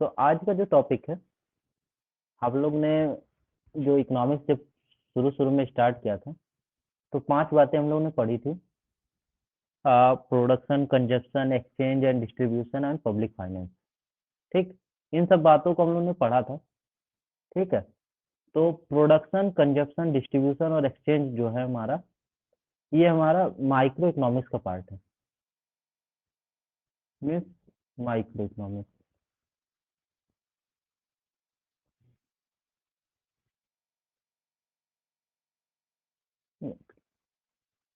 तो आज का जो टॉपिक है, हम लोग ने जो इकोनॉमिक्स जब शुरू में स्टार्ट किया था, तो 5 बातें हम लोग ने पढ़ी थी। Production, consumption, exchange and distribution and public finance. ठीक, इन सब बातों को हम लोग ने पढ़ा था। ठीक है, तो प्रोडक्शन, कंजप्शन, डिस्ट्रीब्यूशन और एक्सचेंज जो है हमारा, ये हमारा माइक्रो इकोनॉमिक्स का पार्ट है। Means micro economics.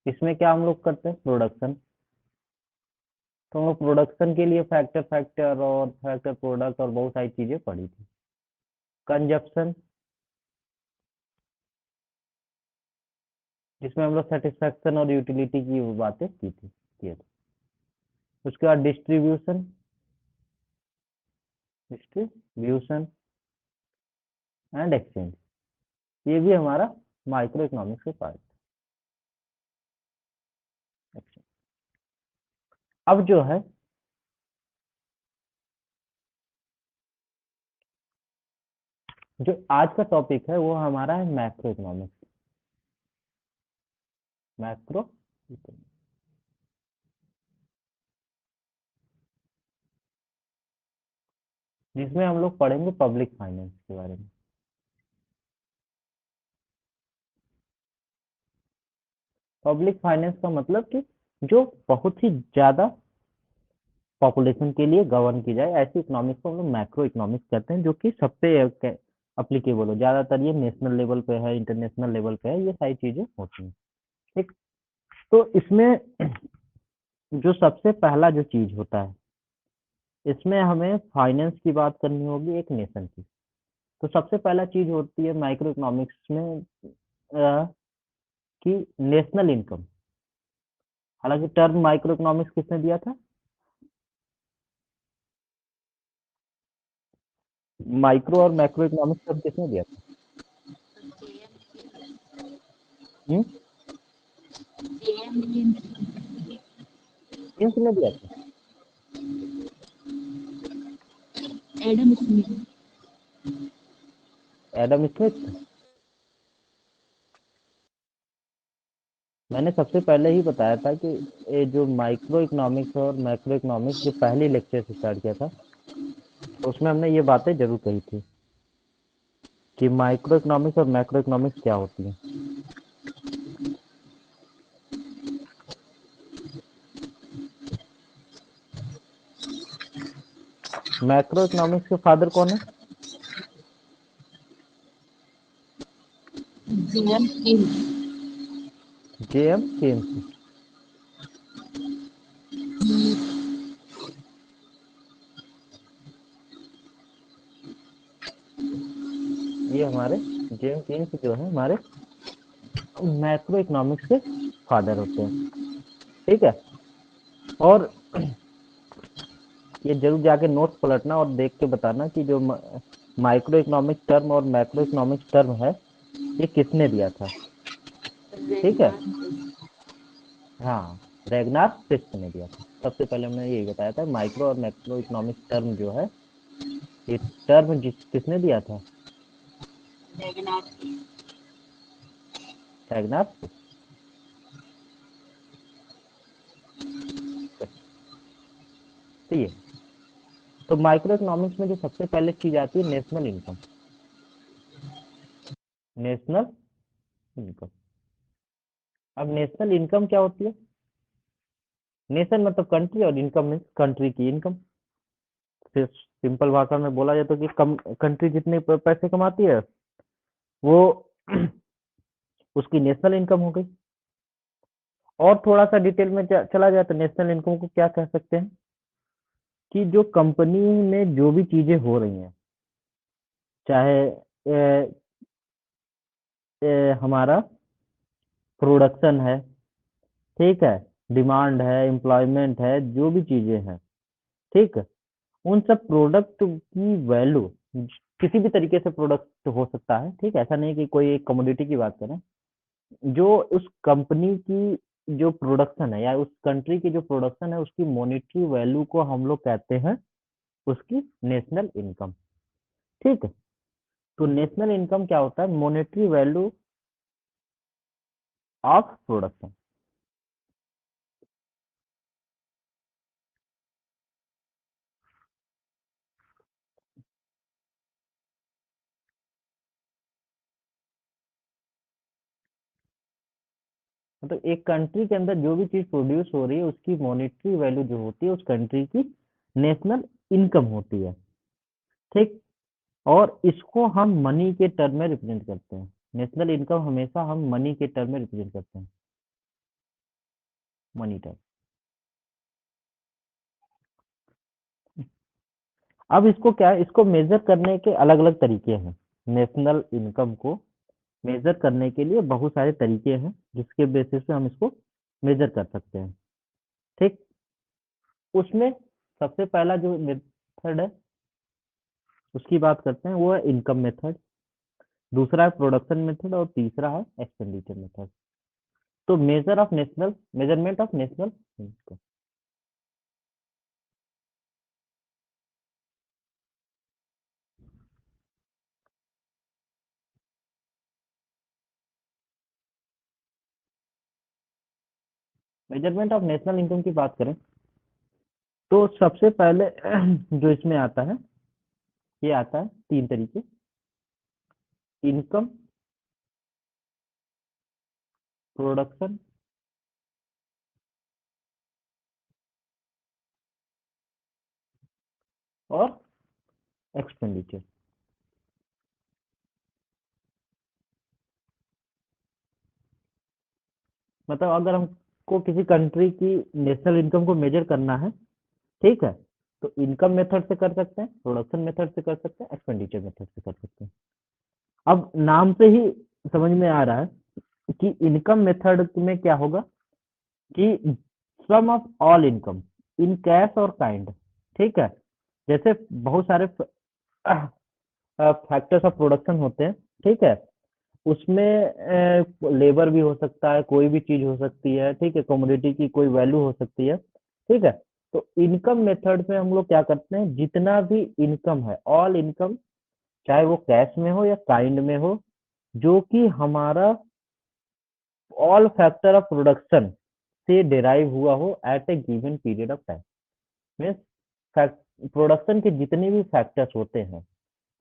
इसमें क्या हम लोग करते हैं? प्रोडक्शन। तो हम लोग प्रोडक्शन के लिए फैक्टर फैक्टर और फैक्टर प्रोडक्ट और बहुत सारी चीजें पढ़ी थी। कंजप्शन, जिसमें हम लोग सेटिस्फैक्शन और यूटिलिटी की बातें की थी, किए थे। उसके बाद डिस्ट्रीब्यूशन, डिस्ट्रीब्यूशन एंड एक्सचेंज, ये भी हमारा माइक्रो इकोनॉमिक्स के पार्ट। अब जो है, जो आज का टॉपिक है वो हमारा है मैक्रो इकोनॉमिक्स। मैक्रो, जिसमें हम लोग पढ़ेंगे पब्लिक फाइनेंस के बारे में। पब्लिक फाइनेंस का मतलब कि जो बहुत ही ज्यादा पॉपुलेशन के लिए गवर्न की जाए, ऐसी इकोनॉमिक्स को हम लोग मैक्रो इकोनॉमिक्स कहते हैं, जो कि सब पे अप्लीकेबल हो। ज्यादातर ये नेशनल लेवल पे है, इंटरनेशनल लेवल पे है, ये सारी चीजें होती हैं। ठीक, तो इसमें जो सबसे पहला जो चीज होता है, इसमें हमें फाइनेंस की बात करनी होगी एक नेशन की। तो सबसे पहला चीज होती है माइक्रो इकोनॉमिक्स में कि नेशनल इनकम। हालांकि टर्म माइक्रो इकोनॉमिक्स किसने दिया था? माइक्रो और मैक्रो इकोनॉमिक्स टर्म किसने दिया था? हम्म, किसने दिया था? Adam Smith. Adam Smith. मैंने सबसे पहले ही बताया था कि ये जो माइक्रो इकोनॉमिक्स और मैक्रो इकोनॉमिक्स जो पहली लेक्चर से स्टार्ट किया था, तो उसमें हमने ये बातें जरूर कही थी कि माइक्रो इकोनॉमिक्स और मैक्रो इकोनॉमिक्स क्या होती है। मैक्रो इकोनॉमिक्स के फादर कौन है? JM Keynes. JM Keynes. ये हमारे जेएम केन्स जो है हमारे मैक्रो इकोनॉमिक्स के फादर होते हैं। ठीक है, और ये जरूर जाके नोट्स पलटना और देख के बताना कि जो माइक्रो इकोनॉमिक टर्म और मैक्रो इकोनॉमिक टर्म है, ये किसने दिया था। ठीक है, हाँ, रैगनार फिश्च ने दिया था। सबसे पहले हमने यही बताया था, माइक्रो और मैक्रो इकोनॉमिक टर्म जो है, ये टर्म किसने दिया था? रैगनार फिश्च। तो ये, तो माइक्रो इकोनॉमिक्स में जो सबसे पहले चीज आती है, नेशनल इनकम। National income. अब नेशनल इनकम क्या होती है? नेशन मतलब कंट्री, और इनकम मीन्स कंट्री की इनकम। सिर्फ सिंपल भाषा में बोला जाए तो कि कंट्री जितने पैसे कमाती है, वो उसकी नेशनल इनकम हो गई। और थोड़ा सा डिटेल में चला जाए तो नेशनल इनकम को क्या कह सकते हैं कि जो कंपनी में जो भी चीजें हो रही हैं, चाहे हमारा प्रोडक्शन है, ठीक है, डिमांड है, एम्प्लॉयमेंट है, जो भी चीजें हैं, ठीक है, उन सब प्रोडक्ट की वैल्यू, किसी भी तरीके से प्रोडक्ट हो सकता है, ठीक है, ऐसा नहीं कि कोई एक कमोडिटी की बात करें। जो उस कंपनी की जो प्रोडक्शन है या उस कंट्री की जो प्रोडक्शन है, उसकी मॉनेटरी वैल्यू को हम लोग कहते हैं उसकी नेशनल इनकम। ठीक है, तो नेशनल इनकम क्या होता है? Monetary value of production. मतलब एक कंट्री के अंदर जो भी चीज प्रोड्यूस हो रही है उसकी मॉनेटरी वैल्यू जो होती है उस कंट्री की नेशनल इनकम होती है। ठीक, और इसको हम मनी के टर्म में रिप्रेजेंट करते हैं। नेशनल इनकम हमेशा हम मनी के टर्म में रिप्रेजेंट करते हैं, मनी टर्म। अब इसको क्या है, इसको मेजर करने के अलग अलग तरीके हैं। नेशनल इनकम को मेजर करने के लिए बहुत सारे तरीके हैं जिसके बेसिस पे हम इसको मेजर कर सकते हैं। ठीक, उसमें सबसे पहला जो मेथड है उसकी बात करते हैं, वो है इनकम मेथड। दूसरा है प्रोडक्शन मेथड और तीसरा है एक्सपेंडिचर मेथड। तो measurement of national income. Measurement of national income की बात करें तो सबसे पहले जो इसमें आता है, ये आता है तीन तरीके: इनकम, प्रोडक्शन और एक्सपेंडिचर। मतलब अगर हमको किसी कंट्री की नेशनल इनकम को मेजर करना है, ठीक है, तो इनकम मेथड से कर सकते हैं, प्रोडक्शन मेथड से कर सकते हैं, एक्सपेंडिचर मेथड से कर सकते हैं। अब नाम से ही समझ में आ रहा है कि इनकम मेथड में क्या होगा कि sum of all income in cash और काइंड। ठीक है, जैसे बहुत सारे फैक्टर्स ऑफ प्रोडक्शन होते हैं, ठीक है, उसमें लेबर भी हो सकता है, कोई भी चीज हो सकती है, ठीक है, कमोडिटी की कोई वैल्यू हो सकती है। ठीक है, तो इनकम मेथड में हम लोग क्या करते हैं, जितना भी इनकम है, ऑल इनकम, चाहे वो कैश में हो या काइंड में हो, जो कि हमारा ऑल फैक्टर ऑफ प्रोडक्शन से डिराइव हुआ हो at a given period of time. Means production के जितने भी फैक्टर्स होते हैं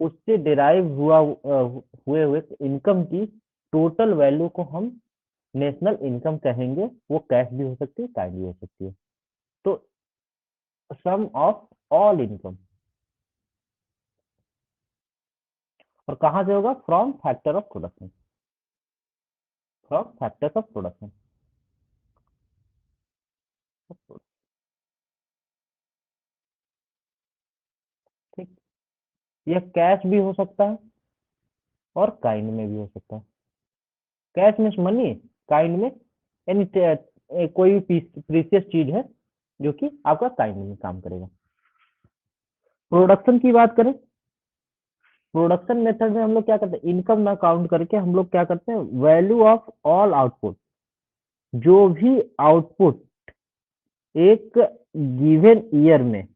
उससे डिराइव हुए हुए इनकम की टोटल वैल्यू को हम नेशनल इनकम कहेंगे। वो कैश भी हो सकती है, काइंड भी हो सकती है। तो सम ऑफ ऑल इनकम, और कहाँ से होगा? From factor of production, from factors of production. ठीक, यह कैश भी हो सकता है और काइंड में भी हो सकता है। कैश मीन्स मनी, काइंड में यानी कोई भी प्रीसियस चीज है जो कि आपका काइंड में काम करेगा। प्रोडक्शन की बात करें, प्रोडक्शन मेथड में हम लोग क्या करते हैं, इनकम ना काउंट करके हम लोग क्या करते हैं, वैल्यू ऑफ ऑल आउटपुट, जो भी आउटपुट एक गिवन ईयर में,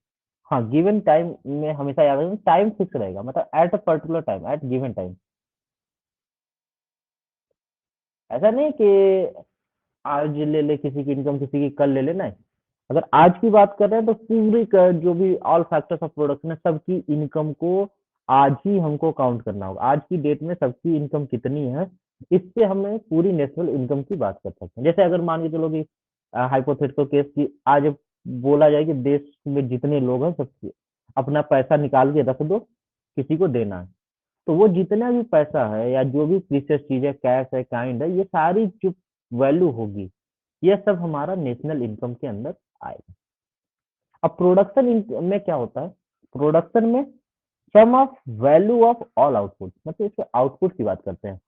हाँ गिवन टाइम में, हमेशा याद रखना टाइम फिक्स रहेगा, मतलब at a particular time, at given time. ऐसा नहीं कि आज ले ले किसी की इनकम, किसी की कल ले लेना है। अगर आज की बात कर रहे हैं तो पूरी जो भी ऑल फैक्टर्स ऑफ प्रोडक्शन है सबकी इनकम को आज ही हमको काउंट करना होगा। आज की डेट में सबकी इनकम कितनी है, इससे हमें पूरी नेशनल इनकम की बात कर सकते हैं। जैसे अगर मान के चलो कि हाइपोथेटिकल केस की आज बोला जाए कि देश में जितने लोग हैं सब अपना पैसा निकाल के रख दो, किसी को देना है, तो वो जितना भी पैसा है या जो भी प्रीशियस चीज है, कैश है, काइंड है, ये सारी जो वैल्यू होगी ये सब हमारा नेशनल इनकम के अंदर आएगा। अब प्रोडक्शन में क्या होता है, प्रोडक्शन में sum of value of all output, मतलब इसके आउटपुट की बात करते हैं,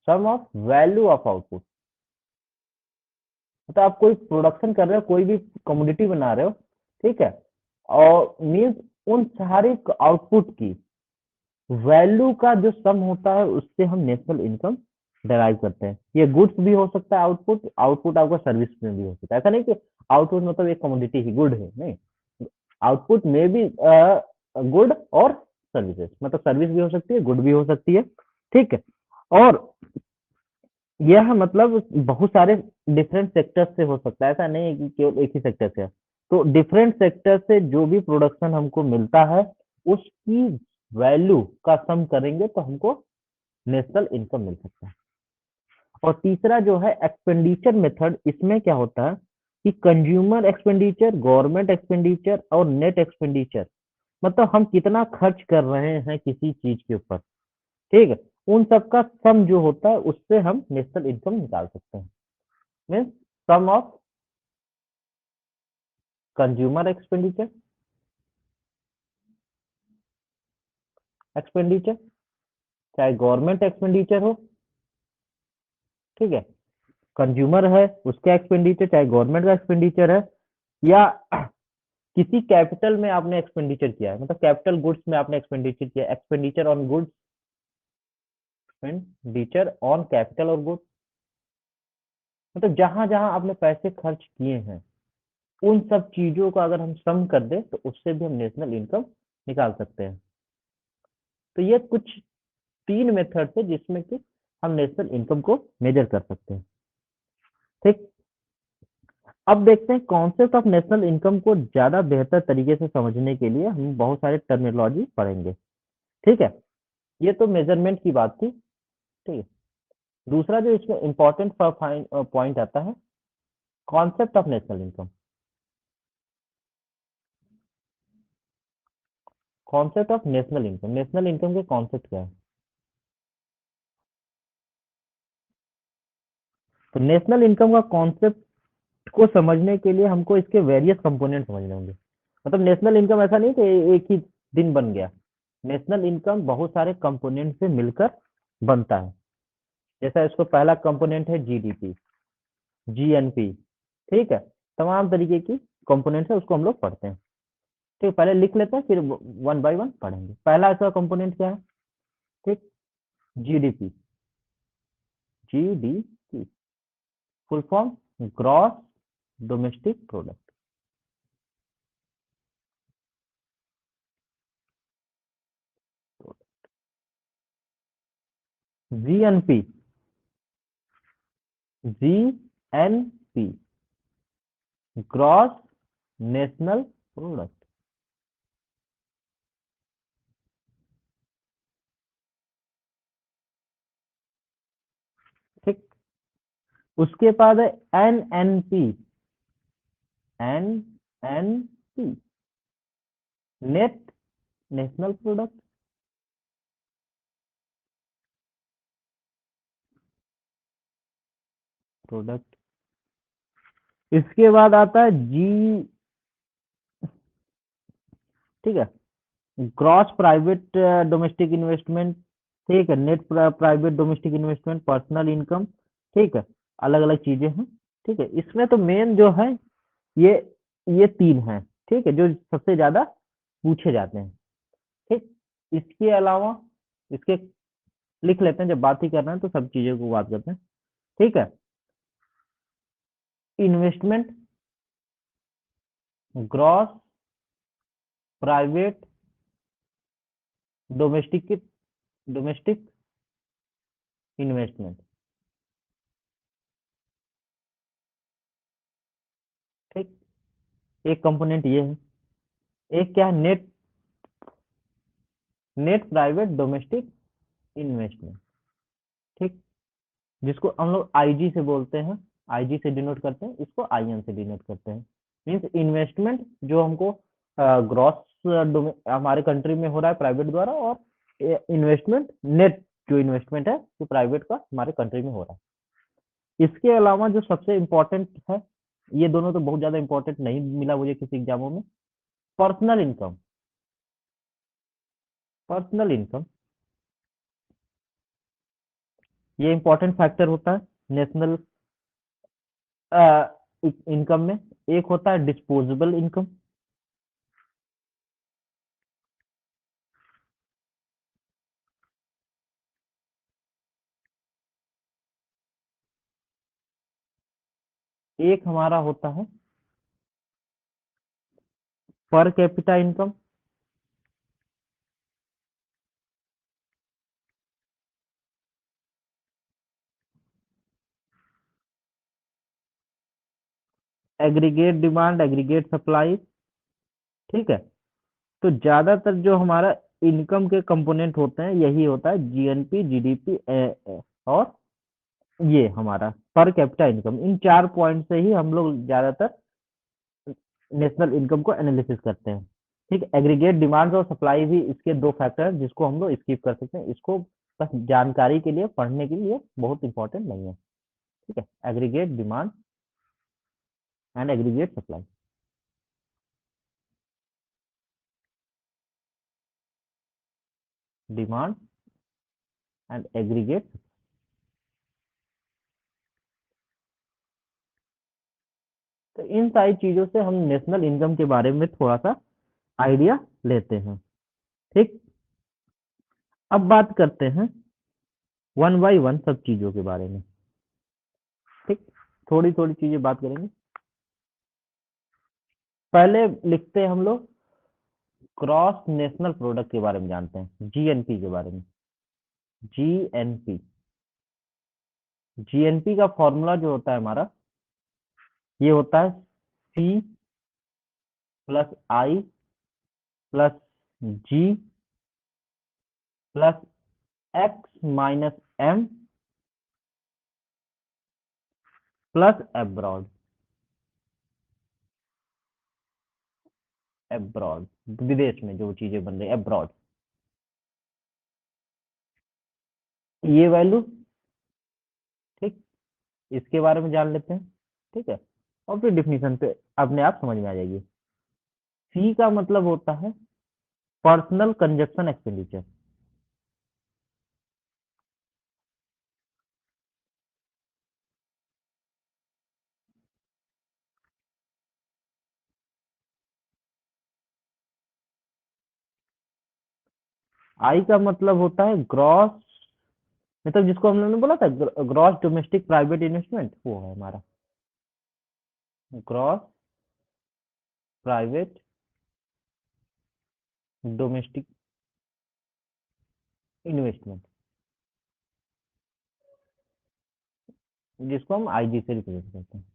sum of value of output. मतलब आप कोई प्रोडक्शन कर रहे हो, कोई भी कमोडिटी बना रहे हो, ठीक है, और मीन्स उन सारे आउटपुट की वैल्यू का जो सम होता है उससे हम नेशनल इनकम डराइव करते हैं। ये गुड्स भी हो सकता है, आउटपुट आउटपुट आपका सर्विस में भी हो सकता है। ऐसा नहीं कि आउटपुट मतलब एक कमोडिटी ही गुड है, नहीं, आउटपुट में भी गुड और सर्विसेज, मतलब सर्विस भी हो सकती है, गुड भी हो सकती है, ठीक है। और यह मतलब बहुत सारे डिफरेंट सेक्टर से हो सकता है, ऐसा नहीं है कि केवल एक ही सेक्टर से है। तो डिफरेंट सेक्टर से जो भी प्रोडक्शन हमको मिलता है उसकी वैल्यू का सम करेंगे तो हमको नेशनल इनकम मिल सकता है। और तीसरा जो है एक्सपेंडिचर मेथड, इसमें क्या होता है कि कंज्यूमर एक्सपेंडिचर, गवर्नमेंट एक्सपेंडिचर और नेट एक्सपेंडिचर, मतलब हम कितना खर्च कर रहे हैं किसी चीज के ऊपर, ठीक है, उन सब का सम जो होता है उससे हम नेशनल इनकम निकाल सकते हैं। Means sum of consumer expenditure, expenditure चाहे गवर्नमेंट एक्सपेंडिचर हो, ठीक है, कंज्यूमर है उसका एक्सपेंडिचर चाहे गवर्नमेंट का एक्सपेंडिचर है, या किसी कैपिटल में आपने एक्सपेंडिचर किया है, मतलब कैपिटल गुड्स में आपने एक्सपेंडिचर किया, expenditure on goods, expenditure on capital और गुड्स, मतलब जहां जहां आपने पैसे खर्च किए हैं उन सब चीजों को अगर हम सम कर दें तो उससे भी हम नेशनल इनकम निकाल सकते हैं। तो ये कुछ 3 मेथड है जिसमें कि हम नेशनल इनकम को मेजर कर सकते हैं, ठीक। अब देखते हैं कॉन्सेप्ट ऑफ नेशनल इनकम को ज्यादा बेहतर तरीके से समझने के लिए हम बहुत सारे टर्मिनोलॉजी पढ़ेंगे, ठीक है। ये तो मेजरमेंट की बात थी, ठीक है। दूसरा जो इसमें इंपॉर्टेंट पॉइंट आता है, concept of national income. Concept of national income, national income के कॉन्सेप्ट क्या है? तो नेशनल इनकम का कॉन्सेप्ट को समझने के लिए हमको इसके वेरियस कंपोनेंट समझने होंगे। मतलब नेशनल इनकम ऐसा नहीं कि एक ही दिन बन गया, नेशनल इनकम बहुत सारे कंपोनेंट से मिलकर बनता है। जैसा इसको पहला कंपोनेंट है जीडीपी, जीएनपी, ठीक है, तमाम तरीके की कंपोनेंट है, उसको हम लोग पढ़ते हैं, ठीक है। पहले लिख लेते हैं फिर वन बाय वन पढ़ेंगे। पहला इसका कंपोनेंट क्या है, ठीक, GDP, GDP full form gross domestic product, GNP, GNP gross national product, ठीक। उसके बाद है NNP, NNP net national product, product. इसके बाद आता है जी, ठीक है, ग्रॉस प्राइवेट डोमेस्टिक इन्वेस्टमेंट, ठीक है, net private domestic investment, personal income, ठीक है, अलग अलग चीजें हैं, ठीक है। इसमें तो मेन जो है ये ये 3 हैं, ठीक है, जो सबसे ज्यादा पूछे जाते हैं, ठीक। इसके अलावा इसके लिख लेते हैं, जब बात ही कर रहे हैं तो सब चीजों को बात करते हैं, ठीक है। Investment, gross private domestic, domestic investment, ठीक। एक कंपोनेंट ये है, एक क्या है, net, net private domestic investment, ठीक, जिसको हम लोग आईजी से बोलते हैं, आईजी से डिनोट करते हैं, इसको आईएन से डिनोट करते हैं। मीन्स इन्वेस्टमेंट जो हमको ग्रॉस हमारे कंट्री में हो रहा है प्राइवेट द्वारा, और इन्वेस्टमेंट नेट जो इन्वेस्टमेंट है जो प्राइवेट का हमारे कंट्री में हो रहा है। इसके अलावा जो सबसे इम्पोर्टेंट है, ये दोनों तो बहुत ज्यादा इंपॉर्टेंट नहीं मिला मुझे किसी एग्जामों में, पर्सनल इनकम, पर्सनल इनकम ये इंपॉर्टेंट फैक्टर होता है नेशनल इनकम में। एक होता है डिस्पोजेबल इनकम, एक हमारा होता है per capita income, aggregate demand, aggregate supply. ठीक है, तो ज्यादातर जो हमारा इनकम के कंपोनेंट होते हैं यही होता है जीएनपी, जीडीपी और ये हमारा पर कैपिटा इनकम। इन 4 पॉइंट से ही हम लोग ज्यादातर नेशनल इनकम को एनालिसिस करते हैं। ठीक है, एग्रीगेट डिमांड और सप्लाई भी इसके 2 फैक्टर हैं जिसको हम लोग स्किप कर सकते हैं, इसको बस जानकारी के लिए, पढ़ने के लिए बहुत इंपॉर्टेंट नहीं है। ठीक है, aggregate demand and aggregate supply. Demand and aggregate, तो इन सारी चीजों से हम नेशनल इनकम के बारे में थोड़ा सा आइडिया लेते हैं। ठीक, अब बात करते हैं वन बाय वन सब चीजों के बारे में। ठीक, थोड़ी थोड़ी चीजें बात करेंगे। पहले लिखते हैं हम लोग क्रॉस नेशनल प्रोडक्ट के बारे में जानते हैं, जीएनपी के बारे में। जीएनपी, जीएनपी का फॉर्मूला जो होता है हमारा, ये होता है C plus I plus G plus X minus M plus abroad. Abroad, विदेश में जो चीजें बन रही है एब्रॉड, ये वैल्यू। ठीक, इसके बारे में जान लेते हैं। ठीक है, और फिर डिफिनीशन पे अपने आप समझ में आ जाएगी। सी का मतलब होता है पर्सनल कंजप्शन एक्सपेंडिचर। आई का मतलब होता है ग्रॉस, मतलब जिसको हम लोगों ने बोला था ग्रॉस डोमेस्टिक प्राइवेट इन्वेस्टमेंट, वो है हमारा ग्रॉस प्राइवेट डोमेस्टिक इन्वेस्टमेंट, जिसको हम आईजी से रिप्रेजेंट करते हैं।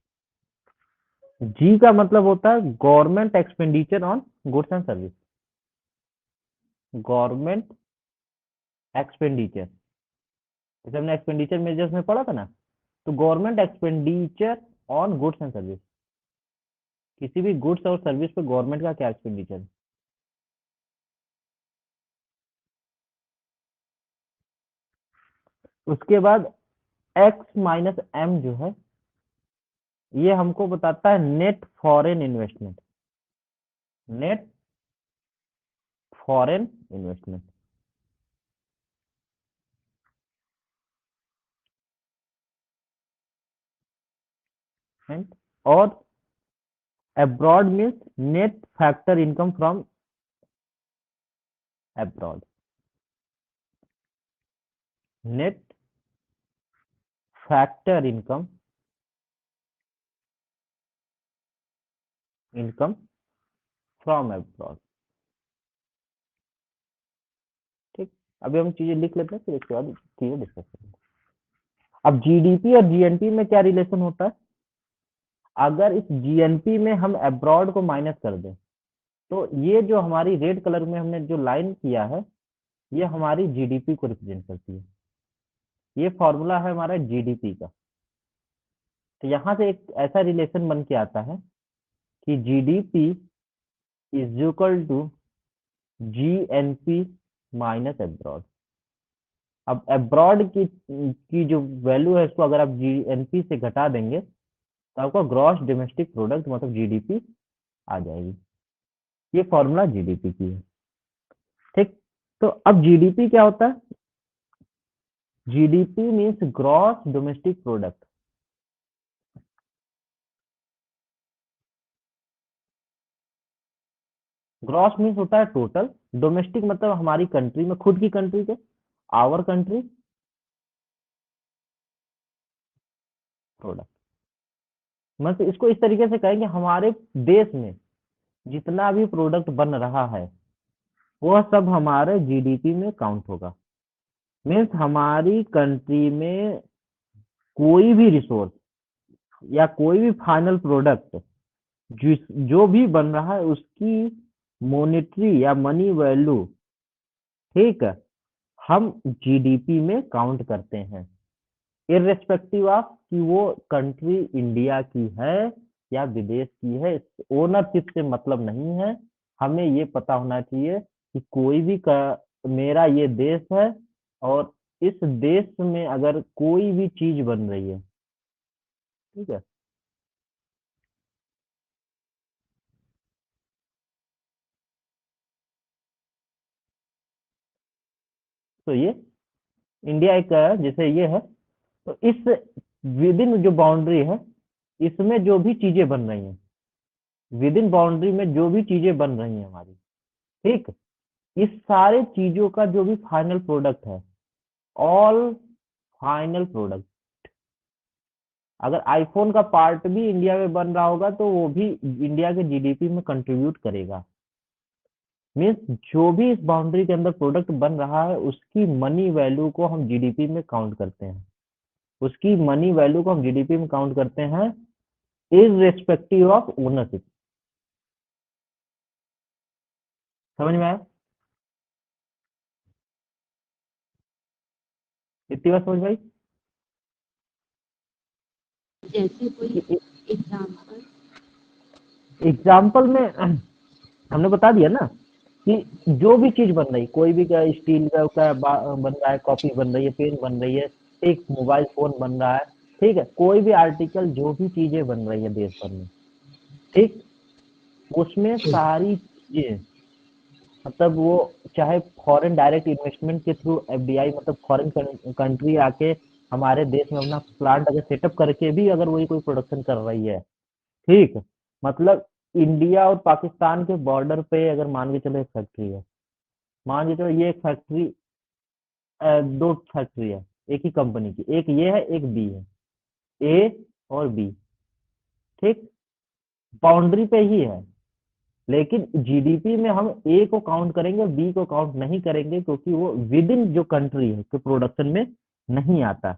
जी का मतलब होता है government expenditure on goods and service. Government expenditure, जैसे हमने एक्सपेंडिचर मेजर्स में पढ़ा था ना, तो government expenditure on goods and service, किसी भी गुड्स और सर्विस पे गवर्नमेंट का क्या एक्सपेंडिचर है। उसके बाद एक्स माइनस एम जो है, ये हमको बताता है net foreign investment, net foreign investment. और abroad means net factor income from abroad, net factor income, income from abroad. ठीक, अभी हम चीजें लिख लेते हैं, फिर इसके बाद चीजें डिस्कस करेंगे। अब जीडीपी और जीएनपी में क्या रिलेशन होता है, अगर इस जीएनपी में हम अब्रॉड को माइनस कर दें, तो ये जो हमारी रेड कलर में हमने जो लाइन किया है, ये हमारी जीडीपी को रिप्रेजेंट करती है। ये फॉर्मूला है हमारा जीडीपी का। तो यहाँ से एक ऐसा रिलेशन बन के आता है कि GDP is equal to GNP minus abroad. अब अब्रॉड की जो वैल्यू है, इसको अगर आप जीएनपी से घटा देंगे तो आपका ग्रॉस डोमेस्टिक प्रोडक्ट मतलब जीडीपी आ जाएगी। ये फॉर्मूला जीडीपी की है। ठीक, तो अब जीडीपी क्या होता है, GDP means gross domestic product. Gross means होता है टोटल, डोमेस्टिक मतलब हमारी कंट्री में, खुद की कंट्री के, आवर कंट्री प्रोडक्ट। मतलब इसको इस तरीके से कहेंगे हमारे देश में जितना भी प्रोडक्ट बन रहा है वह सब हमारे जीडीपी में काउंट होगा। मीन्स हमारी कंट्री में कोई भी रिसोर्स या कोई भी फाइनल प्रोडक्ट जिस जो भी बन रहा है उसकी मॉनेटरी या मनी वैल्यू, ठीक है, हम जीडीपी में काउंट करते हैं, इर्रेस्पेक्टिव ऑफ कि वो कंट्री इंडिया की है या विदेश की है। ओनरशिप से मतलब नहीं है, हमें ये पता होना चाहिए कि कोई भी मेरा ये देश है और इस देश में अगर कोई भी चीज बन रही है, ठीक है, तो ये इंडिया एक जैसे ये है, तो इस विद इन जो बाउंड्री है इसमें जो भी चीजें बन रही हैं, विद इन बाउंड्री में जो भी चीजें बन रही हैं हमारी, ठीक, इस सारे चीजों का जो भी फाइनल प्रोडक्ट है, ऑल फाइनल प्रोडक्ट, अगर आईफोन का पार्ट भी इंडिया में बन रहा होगा तो वो भी इंडिया के जीडीपी में कंट्रीब्यूट करेगा। मीन्स जो भी इस बाउंड्री के अंदर प्रोडक्ट बन रहा है उसकी मनी वैल्यू को हम जीडीपी में काउंट करते हैं, उसकी मनी वैल्यू को हम जीडीपी में काउंट करते हैं इररिस्पेक्टिव ऑफ ओनरशिप। समझ में आया? इतनी बात समझ में आई? जैसे कोई एग्जाम्पल। एग्जाम्पल में हमने बता दिया ना कि जो भी चीज बन रही, कोई भी क्या स्टील का बन रहा है, कॉपी बन रही है, पेन बन रही है, एक मोबाइल फोन बन रहा है, ठीक है, कोई भी आर्टिकल जो भी चीजें बन रही है देश भर में, ठीक, उसमें सारी चीजें, मतलब वो चाहे फॉरेन डायरेक्ट इन्वेस्टमेंट के थ्रू एफडीआई, मतलब फॉरेन कंट्री आके हमारे देश में अपना प्लांट अगर सेटअप करके भी अगर वही कोई प्रोडक्शन कर रही है, ठीक, मतलब इंडिया और पाकिस्तान के बॉर्डर पे अगर मान के चलो एक फैक्ट्री है, मान के चलो ये एक फैक्ट्री, दो फैक्ट्री है एक ही कंपनी की, एक ये है एक बी है, ए और बी, ठीक, बाउंड्री पे ही है, लेकिन जीडीपी में हम ए को काउंट करेंगे बी को काउंट नहीं करेंगे क्योंकि वो विद इन जो कंट्री है के प्रोडक्शन में नहीं आता।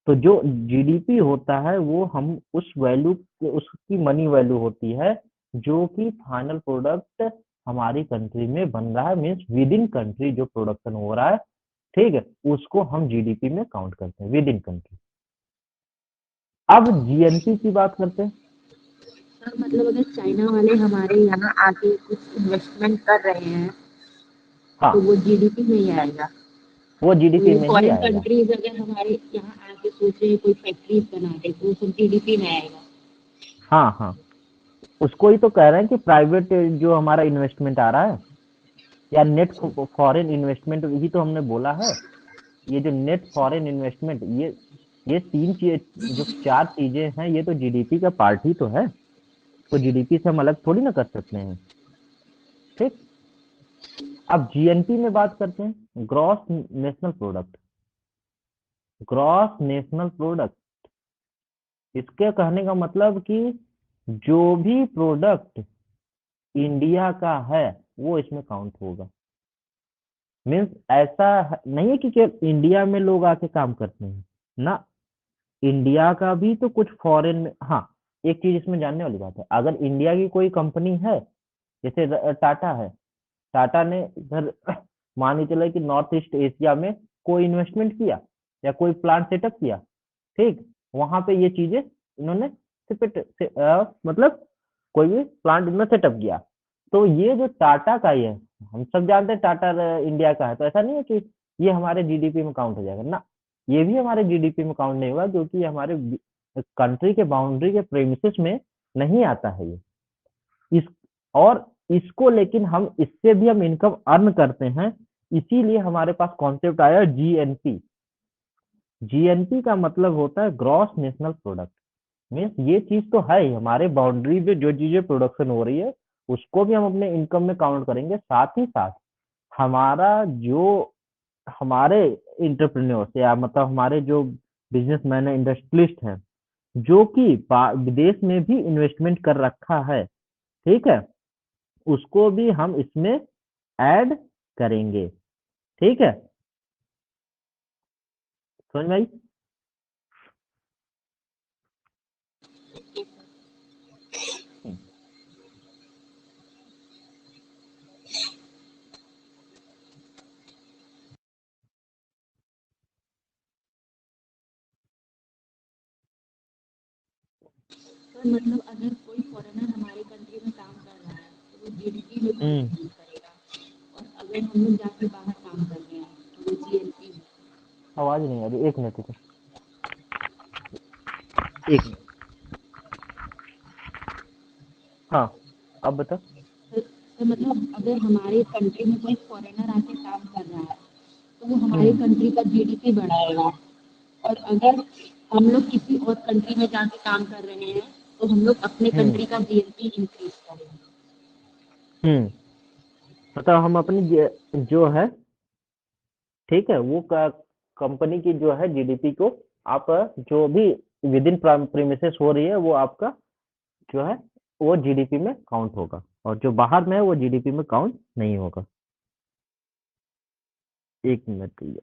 तो जो जीडीपी होता है वो हम उस वैल्यू, उसकी मनी वैल्यू होती है जो कि फाइनल प्रोडक्ट हमारी कंट्री में बन रहा है, मीन्स विद इन कंट्री जो प्रोडक्शन हो रहा है, ठीक है, उसको हम जीडीपी में काउंट करते हैं विद इन कंट्री। अब जीएनपी की बात करते हैं। सर मतलब अगर चाइना वाले हमारे यहाँ आके कुछ इन्वेस्टमेंट कर रहे हैं तो हाँ, वो जीडीपी में ही आएगा। वो जीडीपी कोई में ही फॉरेन आएगा। कंट्रीज अगर हमारे यहाँ आके सोच रहे हैं कोई फैक्ट्रीज बना दे तो वो सब जीडीपी में आएगा। हाँ हाँ, उसको ही तो कह रहे हैं कि प्राइवेट जो हमारा इन्वेस्टमेंट आ रहा है या नेट फॉरेन इन्वेस्टमेंट ही तो हमने बोला है। ये जो नेट फॉरेन इन्वेस्टमेंट, ये तीन चीज, जो चार चीजें हैं, ये तो जीडीपी का पार्ट ही तो है, तो जीडीपी से हम अलग थोड़ी ना कर सकते हैं, ठीक। अब जीएनपी में बात करते हैं, gross national product. Gross national product, इसके कहने का मतलब कि जो भी प्रोडक्ट इंडिया का है वो इसमें काउंट होगा। मीन्स ऐसा नहीं है कि केवल इंडिया में लोग आके काम करते हैं ना, इंडिया का भी तो कुछ फॉरेन में, हाँ, एक चीज इसमें जानने वाली बात है, अगर इंडिया की कोई कंपनी है, जैसे टाटा है, टाटा ने इधर मान के चले कि नॉर्थ ईस्ट एशिया में कोई इन्वेस्टमेंट किया या कोई प्लांट सेटअप किया, ठीक, वहां पे ये चीजें इन्होंने मतलब कोई भी प्लांट इन्होंने सेटअप किया, तो ये जो टाटा का ही है, हम सब जानते हैं टाटा इंडिया का है, तो ऐसा नहीं है कि ये हमारे जीडीपी में काउंट हो जाएगा ना, ये भी हमारे जीडीपी में काउंट नहीं होगा क्योंकि हमारे कंट्री के बाउंड्री के प्रेमिसेस में नहीं आता है ये। इस और इसको लेकिन हम इससे भी हम इनकम अर्न करते हैं, इसीलिए हमारे पास कॉन्सेप्ट आया जीएनपी। जीएनपी का मतलब होता है ग्रॉस नेशनल प्रोडक्ट। मीन्स ये चीज तो है ही, हमारे बाउंड्री पे जो चीजें प्रोडक्शन हो रही है उसको भी हम अपने इनकम में काउंट करेंगे, साथ ही साथ हमारा जो, हमारे इंटरप्रेन्योर्स या मतलब हमारे जो बिजनेसमैन है, इंडस्ट्रियलिस्ट हैं, जो कि विदेश में भी इन्वेस्टमेंट कर रखा है, ठीक है, उसको भी हम इसमें ऐड करेंगे। ठीक है, समझ में आई? हम्म, तो मतलब अगर कोई फॉरेनर हमारे कंट्री में काम कर रहा है तो वो जीडीपी में हम्म, कंट्रीब्यूट करेगा, और अगर हम लोग जाके बाहर काम कर रहे हैं तो वो जीएनपी में। आवाज नहीं आ रही, एक मिनट रुको, एक मिनट। हाँ, अब बता। तो मतलब अगर हमारे कंट्री में कोई फॉरेनर आके काम कर रहा है तो वो हमारे हम्म, कंट्री का जीडीपी बढ़ाएगा, और अगर हम लोग किसी और कंट्री में जाके काम कर रहे हैं तो हम लोग अपने हम्म, कंट्री का जीएनपी इंक्रीज करेंगे। हम्म। मतलब हम अपनी जो है, ठीक है, वो कंपनी की जो है जीडीपी को, आप जो भी विद इन प्रीमिसेस हो रही है वो आपका जो है वो जीडीपी में काउंट होगा, और जो बाहर में है वो जीडीपी में काउंट नहीं होगा। एक मिनट के लिए।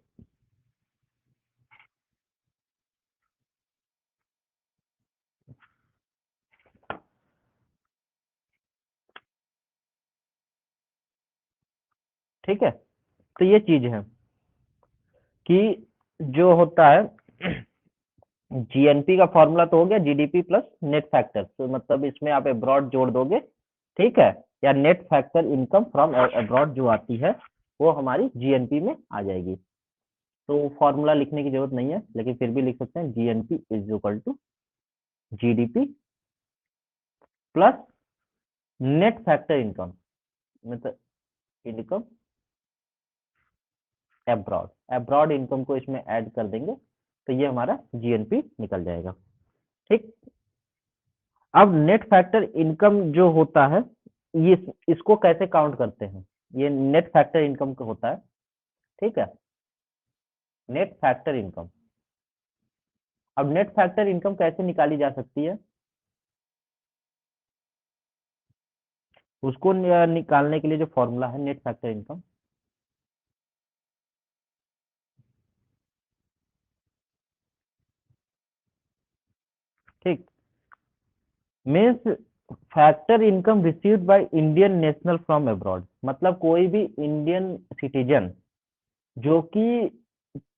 ठीक है, तो ये चीज है कि जो होता है जीएनपी का फॉर्मूला तो हो गया जीडीपी प्लस नेट फैक्टर, तो मतलब इसमें आप अब्रॉड जोड़ दोगे, ठीक है, या net factor income from abroad जो आती है वो हमारी जीएनपी में आ जाएगी। तो फॉर्मूला लिखने की जरूरत नहीं है, लेकिन फिर भी लिख सकते हैं GNP is equal to GDP plus net factor income, मतलब इनकम एब्रॉड, एब्रॉड इनकम को इसमें ऐड कर देंगे तो ये हमारा जीएनपी निकल जाएगा। ठीक, अब नेट फैक्टर इनकम जो होता है, ये इसको कैसे काउंट करते हैं, ये नेट फैक्टर इनकम का होता है। ठीक है, नेट फैक्टर इनकम, अब नेट फैक्टर इनकम कैसे निकाली जा सकती है, उसको निकालने के लिए जो फॉर्मूला है नेट फैक्टर इनकम, ठीक, means factor income received by Indian national from abroad, मतलब कोई भी इंडियन सिटीजन जो कि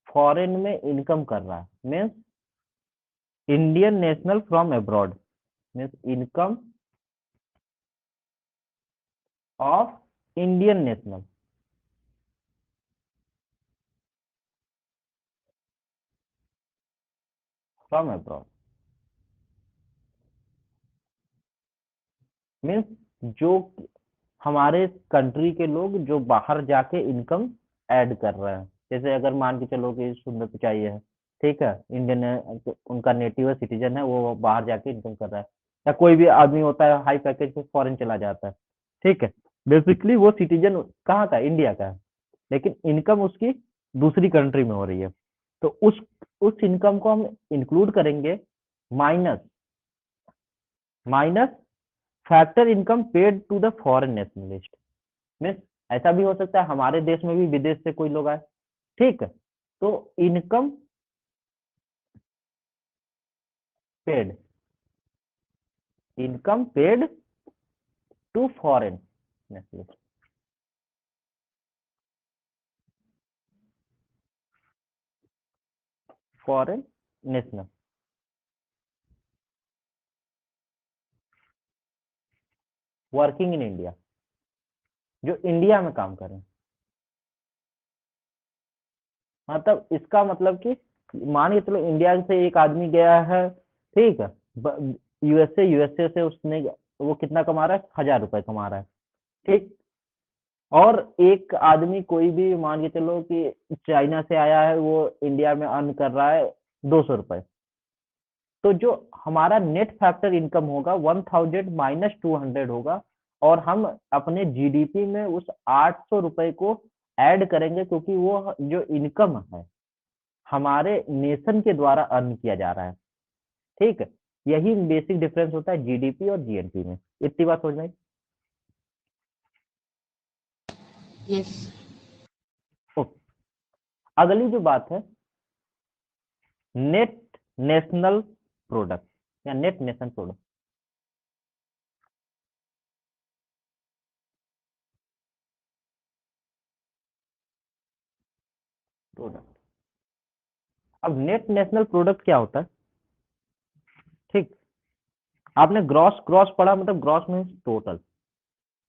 फॉरेन में इनकम कर रहा है, means Indian national from abroad, means income of Indian national from abroad, means जो हमारे कंट्री के लोग जो बाहर जाके इनकम ऐड कर रहे हैं, जैसे अगर मान के चलो कि सुंदर पिचाई है, ठीक है, इंडियन है, तो उनका नेटिव सिटीजन है, वो बाहर जाके इनकम कर रहा है, या कोई भी आदमी होता है हाई पैकेज पे फॉरेन चला जाता है, ठीक है, बेसिकली वो सिटीजन कहाँ का है? इंडिया का है, लेकिन इनकम उसकी दूसरी कंट्री में हो रही है, तो उस इनकम को हम इंक्लूड करेंगे, minus minus factor income paid to the foreign nationalist, means ऐसा भी हो सकता है हमारे देश में भी विदेश से कोई लोग आए, ठीक है, तो income paid, income paid to foreign nationalist, foreign national working in India, जो इंडिया में काम कर रहे हैं, मतलब इसका मतलब कि मान के चलो इंडिया से एक आदमी गया है, ठीक है, यूएसए से उसने वो कितना कमा रहा है, 1000 रुपए कमा रहा है, ठीक, और एक आदमी कोई भी मान के चलो कि चाइना से आया है, वो इंडिया में अर्न कर रहा है 200 रुपए, तो जो हमारा नेट फैक्टर इनकम होगा 1000 माइनस 200 होगा, और हम अपने जीडीपी में उस 800 रुपए को ऐड करेंगे, क्योंकि वो जो इनकम है हमारे नेशन के द्वारा अर्न किया जा रहा है, ठीक है, यही बेसिक डिफरेंस होता है जीडीपी और जीएनपी में। इतनी बात समझ में आई? यस। ओके, अगली जो बात है नेट नेशनल प्रोडक्ट या नेट नेशनल प्रोडक्ट। प्रोडक्ट, अब नेट नेशनल प्रोडक्ट क्या होता है? ठीक, आपने ग्रॉस ग्रॉस पढ़ा, मतलब ग्रॉस में टोटल,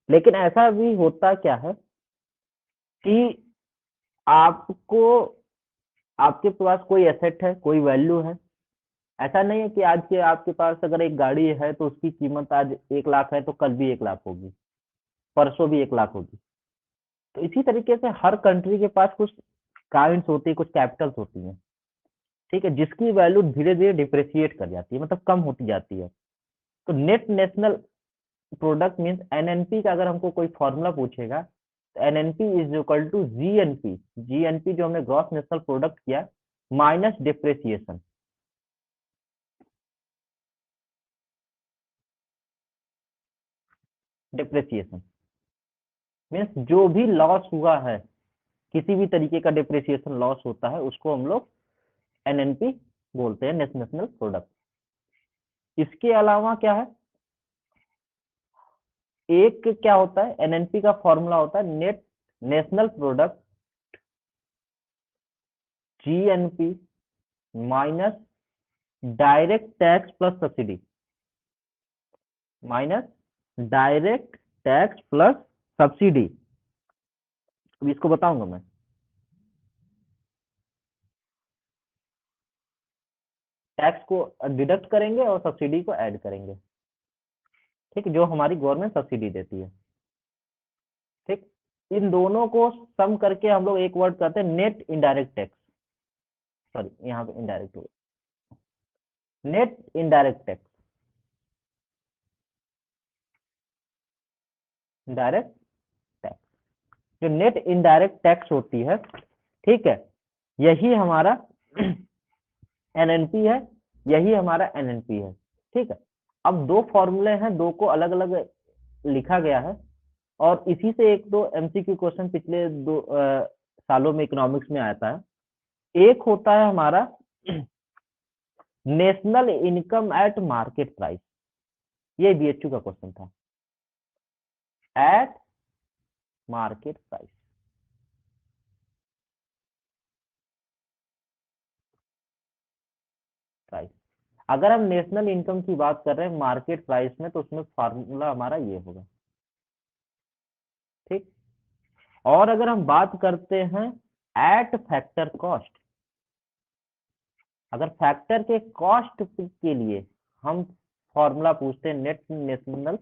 लेकिन ऐसा भी होता क्या है कि आपको, आपके पास कोई एसेट है, कोई वैल्यू है। ऐसा नहीं है कि आज के आपके पास अगर एक गाड़ी है तो उसकी कीमत आज 1 लाख है तो कल भी 1 लाख होगी, परसों भी 1 लाख होगी। तो इसी तरीके से हर कंट्री के पास कुछ काइंड्स होती है, कुछ कैपिटल्स होती हैं, ठीक है, जिसकी वैल्यू धीरे धीरे डिप्रिसिएट कर जाती है, मतलब कम होती जाती है। तो net national product means NNP का अगर हमको कोई फॉर्मूला पूछेगा तो NNP is equal to GNP, GNP जो हमने ग्रॉस नेशनल प्रोडक्ट किया माइनस डिप्रिसिएशन। डिप्रिसिएशन मीन्स जो भी लॉस हुआ है, किसी भी तरीके का डिप्रिसिएशन लॉस होता है उसको हम लोग एनएनपी बोलते हैं, नेट नेशनल प्रोडक्ट। इसके अलावा क्या है, एक क्या होता है, एनएनपी का फॉर्मूला होता है net national product GNP minus direct tax plus subsidy, minus direct tax plus subsidy. अब इसको बताऊंगा मैं। टैक्स को डिडक्ट करेंगे और सब्सिडी को ऐड करेंगे, ठीक, जो हमारी गवर्नमेंट सब्सिडी देती है। ठीक, इन दोनों को सम करके हम लोग एक वर्ड कहते हैं नेट इनडायरेक्ट टैक्स। सॉरी, यहाँ पे इनडायरेक्ट हो, net indirect tax, direct tax. जो नेट इनडायरेक्ट टैक्स होती है, ठीक है, यही हमारा एनएनपी है, यही हमारा एनएनपी है। ठीक है, अब दो फॉर्मूले हैं, दो को अलग अलग लिखा गया है, और इसी से एक दो एमसीक्यू क्वेश्चन पिछले सालों में इकोनॉमिक्स में आता है। एक होता है हमारा national income eight market price, ये बीएचयू का क्वेश्चन था, एट मार्केट प्राइस। प्राइस, अगर हम नेशनल इनकम की बात कर रहे हैं मार्केट प्राइस में तो उसमें फार्मूला हमारा ये होगा। ठीक, और अगर हम बात करते हैं एट फैक्टर कॉस्ट, अगर फैक्टर के कॉस्ट के लिए हम फॉर्मूला पूछते हैं नेट नेशनल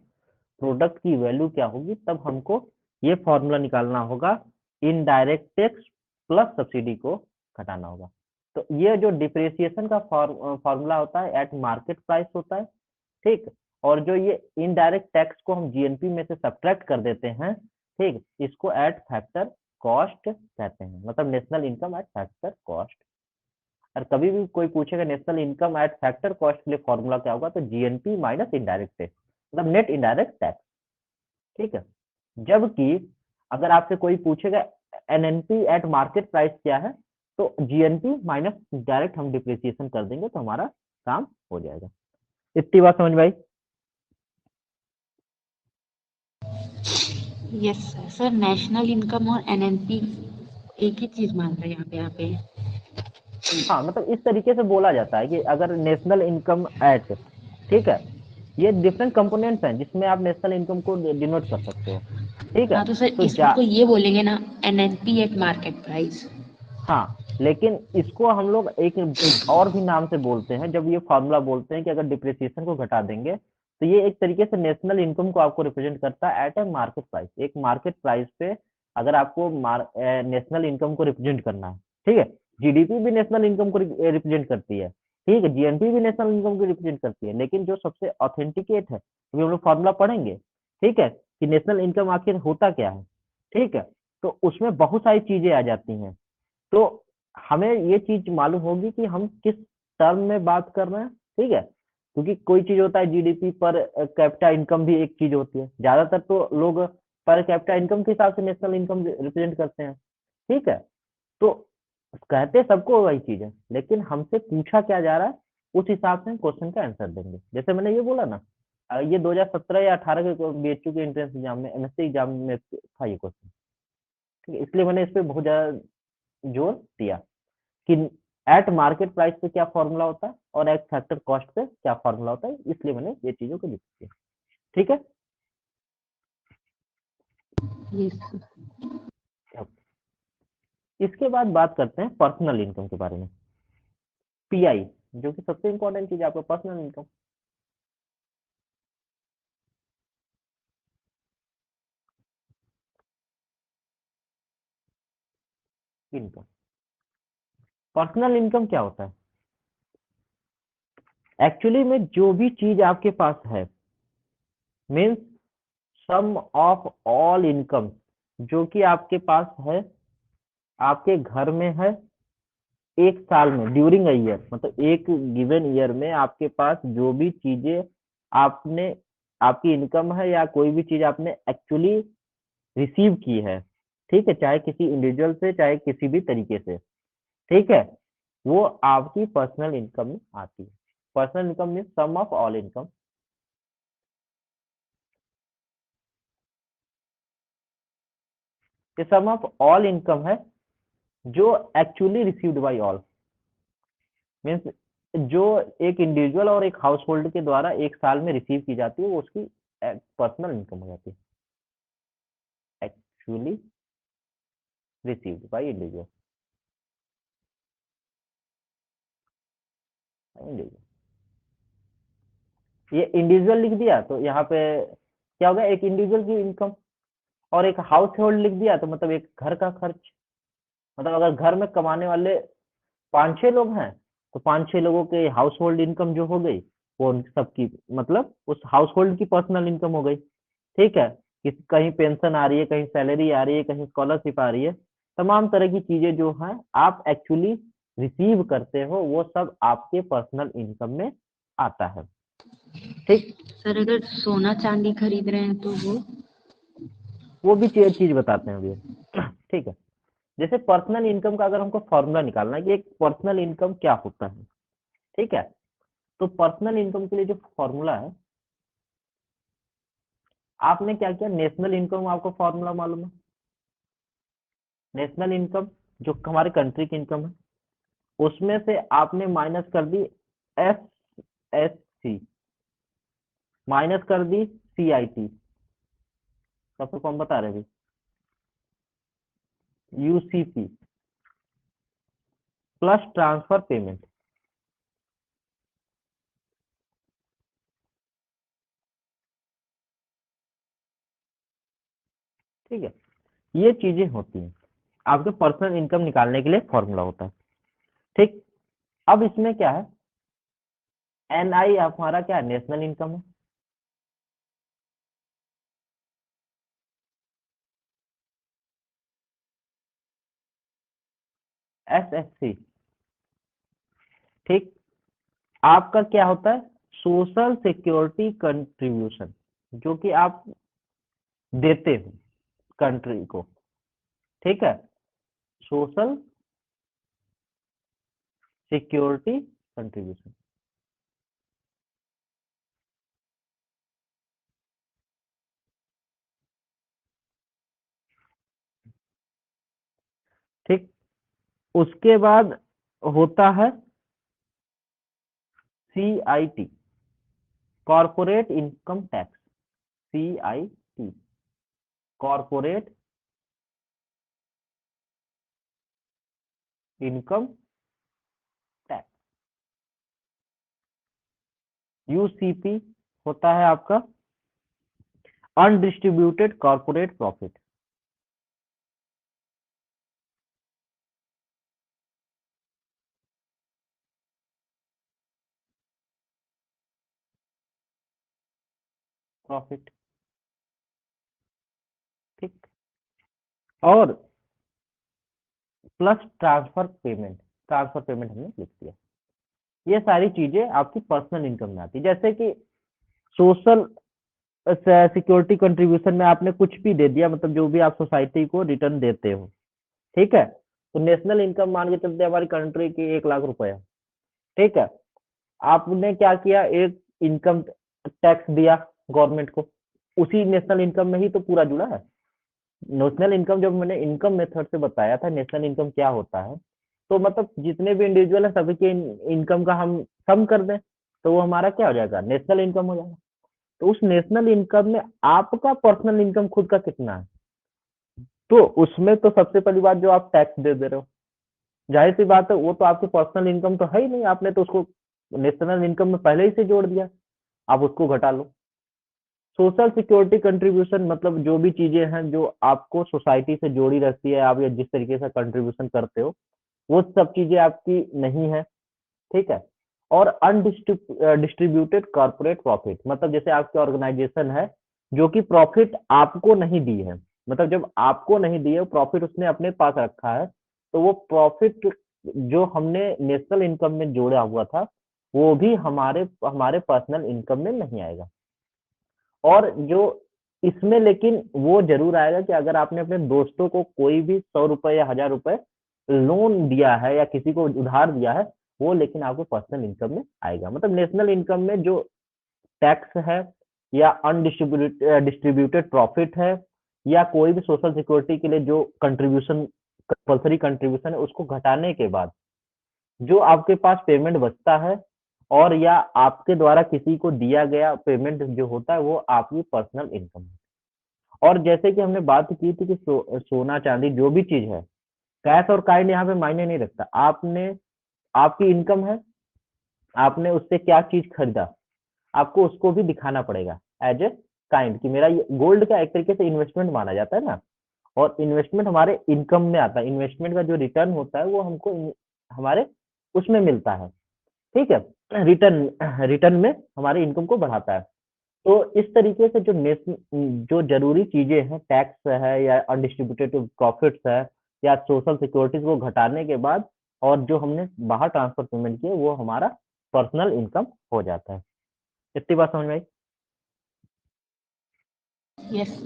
प्रोडक्ट की वैल्यू क्या होगी, तब हमको ये फॉर्मूला निकालना होगा, इनडायरेक्ट टैक्स प्लस सब्सिडी को घटाना होगा। तो ये जो डिप्रिसिएशन का फॉर्मूला होता है एट मार्केट प्राइस होता है। ठीक, और जो ये इनडायरेक्ट टैक्स को हम जीएनपी में से सब्ट्रैक्ट कर देते हैं, ठीक, इसको एट फैक्टर कॉस्ट कहते हैं, मतलब national income eight factor cost. और कभी भी कोई पूछेगा national income eight factor cost के लिए फॉर्मूला क्या होगा, तो जीएनपी माइनस इनडायरेक्ट टैक्स, मतलब नेट इनडायरेक्ट टैक्स। ठीक है, जबकि अगर आपसे कोई पूछेगा एनएनपी एट मार्केट प्राइस क्या है, तो जीएनपी माइनस डायरेक्ट हम डिप्रिसिएशन कर देंगे तो हमारा काम हो जाएगा। इतनी बात समझ में आई? Yes sir. Sir national income और एनएनपी एक ही चीज मान रहे हैं यहाँ पे। हाँ, मतलब इस तरीके से बोला जाता है कि अगर नेशनल इनकम एट, ठीक है, ये डिफरेंट कंपोनेंट्स हैं जिसमें आप नेशनल इनकम को डिनोट कर सकते हो। ठीक है, हाँ तो सर तो इसमें को ये बोलेंगे ना एनएनपी एट मार्केट प्राइस। हाँ, लेकिन इसको हम लोग एक और भी नाम से बोलते हैं, जब ये फॉर्मूला बोलते हैं कि अगर डिप्रिसिएशन को घटा देंगे तो ये एक तरीके से नेशनल इनकम को आपको रिप्रेजेंट करता है एट ए मार्केट प्राइस। एक मार्केट प्राइस पे अगर आपको नेशनल इनकम को रिप्रेजेंट करना है, ठीक है, जीडीपी भी नेशनल इनकम को रिप्रेजेंट करती है, ठीक है, जीएनपी भी नेशनल इनकम को रिप्रेजेंट करती है, लेकिन जो सबसे ऑथेंटिकेट है अभी हम लोग फॉर्मूला पढ़ेंगे, ठीक है, कि नेशनल इनकम आखिर होता क्या है। ठीक है, तो उसमें बहुत सारी चीजें आ जाती हैं, तो हमें ये चीज मालूम होगी कि हम किस टर्म में बात कर रहे हैं। ठीक है, क्योंकि कोई चीज होता है जीडीपी पर कैपिटा इनकम भी एक चीज होती है, ज्यादातर तो लोग पर कैपिटा इनकम के हिसाब से नेशनल इनकम रिप्रेजेंट करते हैं, ठीक है। तो कहते सबको वही चीज है, लेकिन हमसे पूछा क्या जा रहा है उस हिसाब से हम क्वेश्चन का आंसर देंगे। जैसे मैंने ये बोला ना, ये 2017 या 18 के बीएचयू के एंट्रेंस एग्जाम में, एमएससी एग्जाम में था ये क्वेश्चन, ठीक है। इसलिए मैंने इस पे बहुत ज्यादा जोर दिया कि एट मार्केट प्राइस पे क्या फॉर्मूला होता है और एट फैक्टर कॉस्ट पे क्या फॉर्मूला होता है, इसलिए मैंने ये चीजों को लिख दिया, ठीक है। यस। अब इसके बाद बात करते हैं पर्सनल इनकम के बारे में, पीआई, जो कि सबसे इंपॉर्टेंट चीज है आपका personal income. Income, personal income क्या होता है? एक्चुअली में जो भी चीज आपके पास है, means sum of all income जो कि आपके पास है, आपके घर में है, एक साल में ड्यूरिंग अ ईयर, मतलब एक गिवन ईयर में आपके पास जो भी चीजें आपने, आपकी इनकम है या कोई भी चीज आपने एक्चुअली रिसीव की है, ठीक है, चाहे किसी इंडिविजुअल से चाहे किसी भी तरीके से, ठीक है, वो आपकी पर्सनल इनकम में आती है। Personal income means sum of all income. ये सम ऑफ ऑल इनकम है जो actually received by all, means जो एक इंडिविजुअल और एक हाउस होल्ड के द्वारा एक साल में रिसीव की जाती है, वो उसकी पर्सनल इनकम हो जाती है, एक्चुअली रिसीव्ड बाय इंडिविजुअल। ये इंडिविजुअल लिख दिया तो यहाँ पे क्या होगा, एक इंडिविजुअल की इनकम, और एक हाउस होल्ड लिख दिया तो मतलब एक घर का खर्च। मतलब अगर घर में कमाने वाले 5-6 लोग हैं तो 5-6 लोगों के हाउस होल्ड इनकम जो हो गई, वो उन सबकी, मतलब उस हाउस होल्ड की पर्सनल इनकम हो गई, ठीक है। कहीं पेंशन आ रही है, कहीं सैलरी आ रही है, कहीं स्कॉलरशिप आ रही है, तमाम तरह की चीजें जो हैं आप एक्चुअली रिसीव करते हो, वो सब आपके पर्सनल इनकम में आता है, ठीक। सर अगर सोना चांदी खरीद रहे हैं तो वो भी चीज बताते हैं अभी, ठीक है। जैसे पर्सनल इनकम का अगर हमको फॉर्मूला निकालना है कि एक पर्सनल इनकम क्या होता है, ठीक है, तो पर्सनल इनकम के लिए जो फॉर्मूला है, आपने क्या किया, नेशनल इनकम आपको फॉर्मूला मालूम है, नेशनल इनकम जो हमारे कंट्री की इनकम है, उसमें से आपने माइनस कर दी एस एस सी, माइनस कर दी सी आई टी, सबको कौन बता रहे यूसीपी, प्लस ट्रांसफर पेमेंट, ठीक है। ये चीजें होती हैं आपके पर्सनल इनकम निकालने के लिए फॉर्मूला होता है, ठीक। अब इसमें क्या है, एनआई हमारा क्या है, नेशनल इनकम है, एसएससी, ठीक। आपका क्या होता है, सोशल सिक्योरिटी कंट्रीब्यूशन, जो कि आप देते हो कंट्री को, ठीक है, सोशल सिक्योरिटी कंट्रीब्यूशन, ठीक। उसके बाद होता है CIT, corporate income tax, CIT, corporate income tax, UCP होता है आपका अनडिस्ट्रीब्यूटेड कॉर्पोरेट प्रॉफिट, प्रॉफिट, ठीक। और plus transfer payment, transfer payment हमने लिख दिया। ये सारी चीजें आपकी पर्सनल इनकम में आती है, जैसे कि सोशल सिक्योरिटी कंट्रीब्यूशन में आपने कुछ भी दे दिया, मतलब जो भी आप सोसाइटी को रिटर्न देते हो, ठीक है। तो नेशनल इनकम मान के चलते हमारी कंट्री की 1 लाख रुपया, ठीक है। आपने क्या किया, एक इनकम टैक्स दिया गवर्नमेंट को, उसी नेशनल इनकम में ही तो पूरा जुड़ा है। नेशनल इनकम जब मैंने इनकम मेथड से बताया था नेशनल इनकम क्या होता है, तो मतलब जितने भी इंडिविजुअल है सभी के इनकम का हम सम कर दें तो वो हमारा क्या हो जाएगा, नेशनल इनकम हो जाएगा। तो उस नेशनल इनकम में आपका पर्सनल इनकम खुद का कितना है, तो उसमें तो सबसे पहली बात जो आप टैक्स दे रहे हो, जाहिर सी बात है वो तो आपकी पर्सनल इनकम तो है ही नहीं, आपने तो उसको नेशनल इनकम में पहले ही से जोड़ दिया, आप उसको घटा लो। सोशल सिक्योरिटी कंट्रीब्यूशन मतलब जो भी चीजें हैं जो आपको सोसाइटी से जोड़ी रहती है, आप या जिस तरीके से कंट्रीब्यूशन करते हो वो सब चीजें आपकी नहीं है, ठीक है। और अनडिस्ट्रीब्यूटेड कॉर्पोरेट प्रॉफिट मतलब जैसे आपकी ऑर्गेनाइजेशन है जो कि प्रॉफिट आपको नहीं दी है, मतलब जब आपको नहीं दी है प्रॉफिट उसने अपने पास रखा है, तो वो प्रॉफिट जो हमने नेशनल इनकम में जोड़ा हुआ था वो भी हमारे हमारे पर्सनल इनकम में नहीं आएगा। और जो इसमें लेकिन वो जरूर आएगा कि अगर आपने अपने दोस्तों को कोई भी 100 रुपए या 1000 रुपए लोन दिया है या किसी को उधार दिया है, वो लेकिन आपको पर्सनल इनकम में आएगा। मतलब नेशनल इनकम में जो टैक्स है या डिस्ट्रीब्यूटेड प्रॉफिट है या कोई भी सोशल सिक्योरिटी के लिए जो कंट्रीब्यूशन कंपल्सरी कंट्रीब्यूशन है उसको घटाने के बाद जो आपके पास पेमेंट बचता है और या आपके द्वारा किसी को दिया गया पेमेंट जो होता है वो आपकी पर्सनल इनकम है। और जैसे कि हमने बात की थी कि सोना चांदी जो भी चीज है, कैश और काइंड यहाँ पे मायने नहीं रखता। आपने आपकी इनकम है, आपने उससे क्या चीज खरीदा, आपको उसको भी दिखाना पड़ेगा एज ए काइंड कि मेरा गोल्ड का एक तरीके से इन्वेस्टमेंट माना जाता है ना, और इन्वेस्टमेंट हमारे इनकम में आता है, इन्वेस्टमेंट का जो रिटर्न होता है वो हमको हमारे उसमें मिलता है, ठीक है। रिटर्न रिटर्न में हमारी इनकम को बढ़ाता है। तो इस तरीके से जो जो जरूरी चीजें हैं टैक्स है या अनडिस्ट्रीब्यूटेड प्रॉफिट्स है या सोशल सिक्योरिटीज को घटाने के बाद और जो हमने बाहर ट्रांसफर पेमेंट किए वो हमारा पर्सनल इनकम हो जाता है। इतनी बात समझ में आई। यस।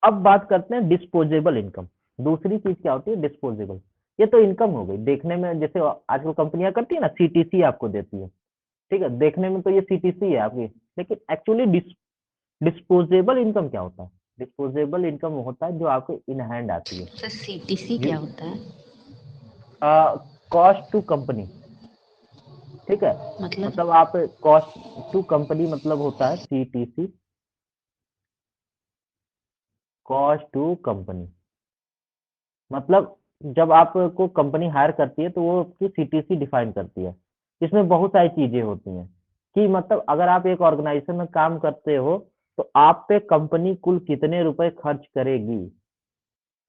अब बात करते हैं डिस्पोजेबल इनकम। दूसरी चीज क्या होती है, डिस्पोजेबल। ये तो इनकम हो गई देखने में, जैसे आजकल कंपनियां करती है ना सीटीसी आपको देती है, ठीक है, देखने में तो ये सीटीसी है आपकी, लेकिन एक्चुअली डिस्पोजेबल इनकम क्या होता है। डिस्पोजेबल इनकम होता है जो आपको इन हैंड आती है। सर सीटीसी क्या होता है? कॉस्ट टू कंपनी, ठीक है। मतलब मतलब आप कॉस्ट टू कंपनी मतलब होता है सीटीसी, कॉस्ट टू कंपनी। मतलब जब आपको कंपनी हायर करती है तो वो उसकी सीटीसी डिफाइन करती है। इसमें बहुत सारी चीजें होती हैं कि मतलब अगर आप एक ऑर्गेनाइजेशन में काम करते हो तो आप पे कंपनी कुल कितने रुपए खर्च करेगी,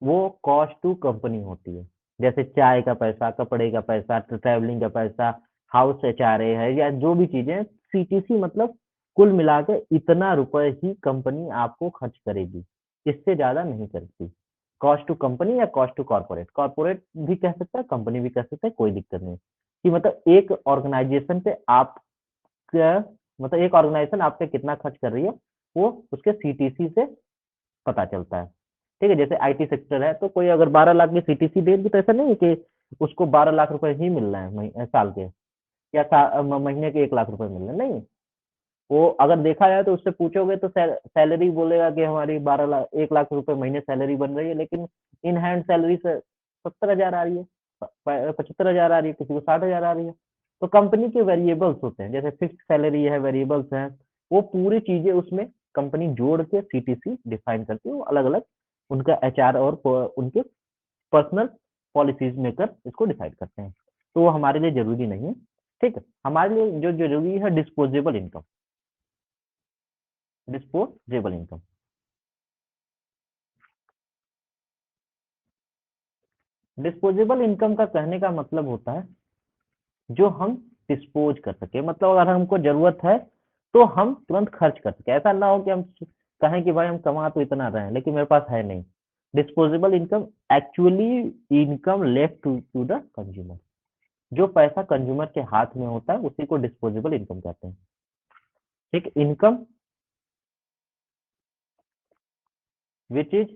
वो कॉस्ट टू कंपनी होती है। जैसे चाय का पैसा, कपड़े का पैसा, ट्रैवलिंग का पैसा, हाउस एचआरए है या जो भी चीजें, सीटीसी मतलब कुल मिला के इतना रुपए ही कंपनी आपको खर्च करेगी, इससे ज्यादा नहीं करती। कॉस्ट टू कंपनी या कॉस्ट टू कॉर्पोरेट, कॉर्पोरेट भी कह सकता है कंपनी भी कह सकता है, कोई दिक्कत नहीं। कि मतलब एक ऑर्गेनाइजेशन पे आप मतलब एक ऑर्गेनाइजेशन आप पे कितना खर्च कर रही है वो उसके सीटीसी से पता चलता है, ठीक है। जैसे आईटी सेक्टर है तो कोई अगर 12 लाख की सीटीसी देगी तो ऐसा नहीं है कि उसको 12 लाख रुपए ही मिल रहे हैं साल के या महीने के 1 लाख रुपए मिल रहे हैं, नहीं। वो अगर देखा जाए तो उससे पूछोगे तो सैलरी बोलेगा कि हमारी 12 लाख 1 लाख रुपए महीने सैलरी बन रही है, लेकिन इन हैंड सैलरी से 70 हजार आ रही है, 75 हजार आ रही है, किसी को 60 हजार आ रही है। तो कंपनी के वेरिएबल्स होते हैं, जैसे फिक्स सैलरी है, वेरिएबल्स हैं, वो पूरी चीजें उसमें कंपनी जोड़ के सीटीसी डिफाइन करती है। वो अलग अलग उनका एचआर और उनके पर्सनल पॉलिसीज मेकर इसको डिसाइड करते हैं, तो वो हमारे लिए जरूरी नहीं है, ठीक है। हमारे लिए जो जरूरी है disposable income, disposable income. Disposable income का कहने का मतलब होता है जो हम डिस्पोज कर सके, मतलब अगर हमको जरूरत है तो हम तुरंत खर्च कर सके। ऐसा ना हो कि हम कहें कि भाई हम कमा तो इतना रहे हैं लेकिन मेरे पास है नहीं। Disposable income actually income left to the consumer, जो पैसा कंज्यूमर के हाथ में होता है उसी को डिस्पोजेबल इनकम कहते हैं, ठीक। Income which is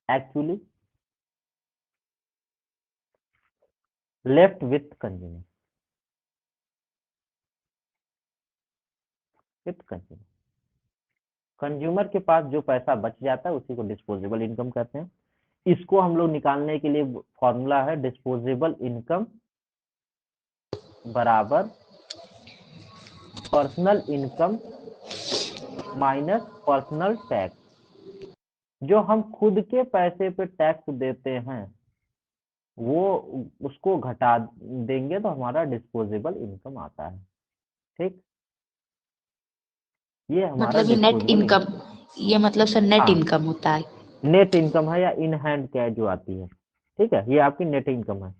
actually left with consumer. Consumer के पास जो पैसा बच जाता है उसी को डिस्पोजेबल इनकम कहते हैं। इसको हम लोग निकालने के लिए फॉर्मूला है डिस्पोजेबल इनकम बराबर personal income minus personal tax. जो हम खुद के पैसे पे टैक्स देते हैं वो उसको घटा देंगे तो हमारा डिस्पोजेबल इनकम आता है। ठीक, ये हमारा मतलब ये नेट disposable इनकम, ये मतलब सर नेट हाँ। इनकम होता है। नेट इनकम है या इन हैंड कैश जो आती है, ठीक है, ये आपकी नेट इनकम है।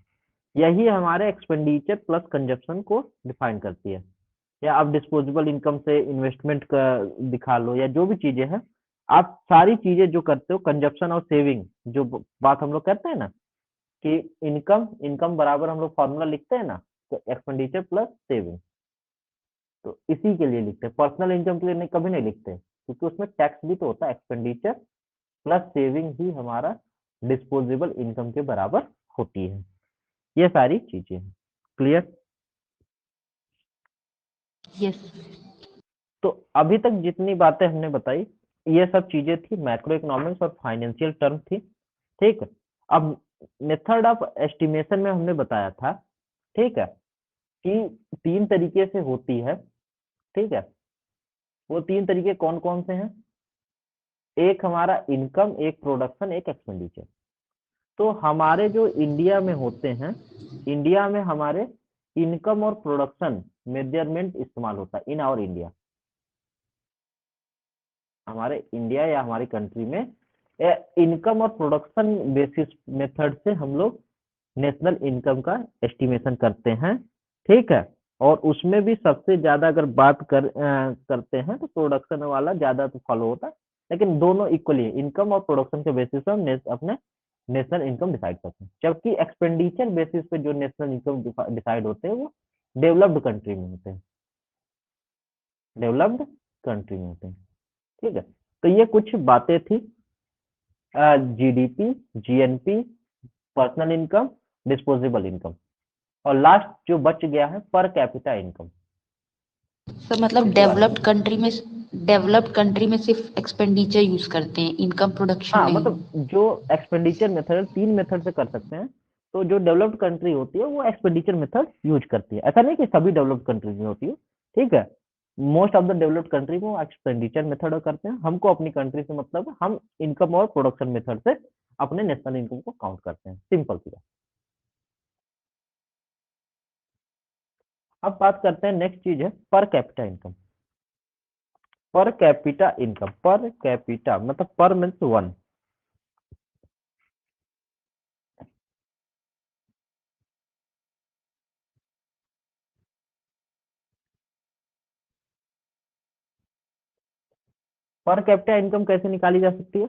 यही हमारे एक्सपेंडिचर प्लस कंजप्शन को डिफाइन करती है। या आप डिस्पोजेबल इनकम से इन्वेस्टमेंट का दिखा लो या जो भी चीजें हैं, आप सारी चीजें जो करते हो कंजप्शन और सेविंग, जो बात हम लोग करते हैं ना कि इनकम बराबर हम लोग फॉर्मूला लिखते हैं ना, तो एक्सपेंडिचर प्लस सेविंग, तो इसी के लिए लिखते हैं। पर्सनल इनकम के लिए नहीं, कभी नहीं लिखते, क्योंकि उसमें टैक्स भी तो होता है। एक्सपेंडिचर प्लस सेविंग ही हमारा डिस्पोजेबल इनकम के बराबर होती है। ये सारी चीजें हैं। क्लियर? यस। तो अभी तक जितनी बातें हमने बताई ये सब चीजें थी मैक्रो इकोनॉमिक्स और फाइनेंशियल टर्म थी। ठीक है, अब मेथड ऑफ एस्टिमेशन में हमने बताया था, ठीक है, कि 3 तरीके से होती है। ठीक है, वो 3 तरीके कौन कौन से हैं? एक हमारा इनकम, एक प्रोडक्शन, एक एक्सपेंडिचर। तो हमारे जो इंडिया में होते हैं, इंडिया में हमारे इनकम और प्रोडक्शन मेजरमेंट इस्तेमाल होता है इन आवर इंडिया। हमारे इंडिया या हमारी कंट्री में इनकम और प्रोडक्शन बेसिस मेथड से हम लोग नेशनल इनकम का एस्टिमेशन करते हैं। ठीक है, और उसमें भी सबसे ज्यादा अगर बात करते हैं तो प्रोडक्शन वाला ज्यादा तो फॉलो होता है, लेकिन दोनों इक्वली इनकम और प्रोडक्शन के बेसिस पे हम अपने नेशनल इनकम डिसाइड करते हैं। जबकि एक्सपेंडिचर बेसिस पे जो नेशनल इनकम डिसाइड होते हैं वो डेवलप्ड कंट्री में होते हैं, डेवलप्ड कंट्री में होते हैं। ठीक है, तो ये कुछ बातें थी GDP, GNP, personal income, disposable income, और लास्ट जो बच गया है पर कैपिटा इनकम। सर मतलब डेवलप्ड कंट्री में सिर्फ एक्सपेंडिचर यूज करते हैं, इनकम प्रोडक्शन हाँ, नहीं। मतलब जो एक्सपेंडिचर मेथड 3 मेथड से कर सकते हैं, तो जो डेवलप्ड कंट्री होती है वो एक्सपेंडिचर मेथड यूज करती है। ऐसा नहीं कि सभी डेवलप्ड कंट्रीज में होती है, ठीक है, most of the developed country में एक्सपेंडिचर मेथड करते हैं। हमको अपनी कंट्री से मतलब है, हम इनकम और प्रोडक्शन मेथड से अपने नेशनल इनकम को काउंट करते हैं। सिंपल सी बात। अब बात करते हैं, नेक्स्ट चीज है per capita income. Per capita income, per capita मतलब पर मीन्स 1। पर कैपिटा इनकम कैसे निकाली जा सकती है?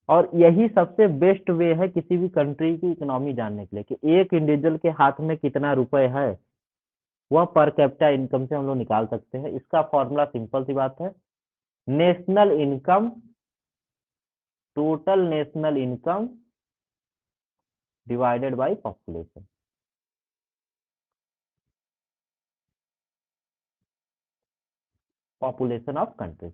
और यही सबसे बेस्ट वे है किसी भी कंट्री की इकोनॉमी जानने के लिए कि एक इंडिविजुअल के हाथ में कितना रुपए है, वह पर कैपिटा इनकम से हम लोग निकाल सकते हैं। इसका फॉर्मूला सिंपल सी बात है, national income, total national income divided by population. Population of country.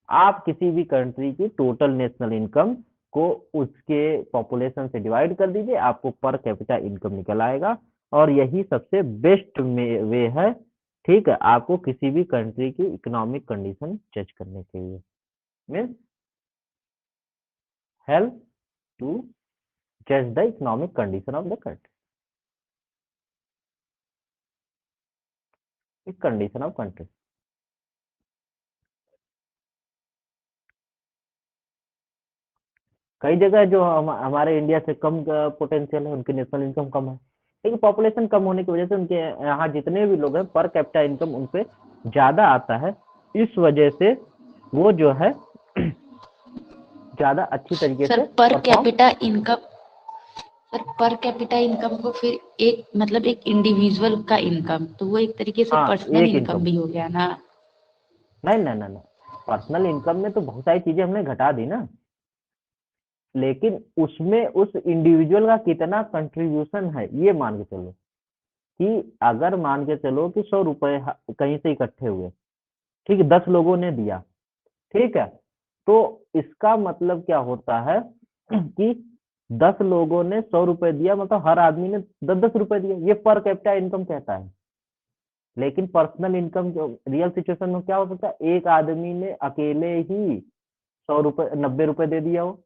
आप किसी भी कंट्री की टोटल नेशनल इनकम को उसके पॉपुलेशन से डिवाइड कर दीजिए, आपको पर कैपिटा इनकम निकल आएगा। और यही सबसे बेस्ट वे है, ठीक है, आपको किसी भी कंट्री की इकोनॉमिक कंडीशन जज करने के लिए, मीन्स हेल्प टू जज the economic condition of the country, condition of country. कई जगह जो हमारे इंडिया से कम पोटेंशियल है, उनकी नेशनल इनकम कम है, लेकिन पॉपुलेशन कम होने की वजह से उनके यहाँ जितने भी लोग हैं पर कैपिटा इनकम उन पे ज्यादा आता है। इस वजह से वो जो है ज्यादा अच्छी तरीके सर से पर perform. Capita income, sir per capita income को फिर एक मतलब एक इंडिविजुअल का इनकम, तो वो एक तरीके से हाँ, पर्सनल एक इनकम इनकम, भी हो गया ना। नहीं नहीं नहीं नहीं, पर्सनल इनकम में तो बहुत सारी चीजें हमने घटा दी ना, लेकिन उसमें उस इंडिविजुअल का कितना कंट्रीब्यूशन है ये मान के चलो। कि अगर मान के चलो कि 100 रुपए कहीं से इकट्ठे हुए, ठीक है, 10 लोगों ने दिया, ठीक है, तो इसका मतलब क्या होता है कि 10 लोगों ने 100 रुपए दिया, मतलब हर आदमी ने 10-10 रुपए दिए, ये पर कैपिटा इनकम कहता है। लेकिन पर्सनल इनकम जो रियल सिचुएशन में क्या हो सकता है, एक आदमी ने अकेले ही 100 रुपए 90 रुपए दे दिया हो,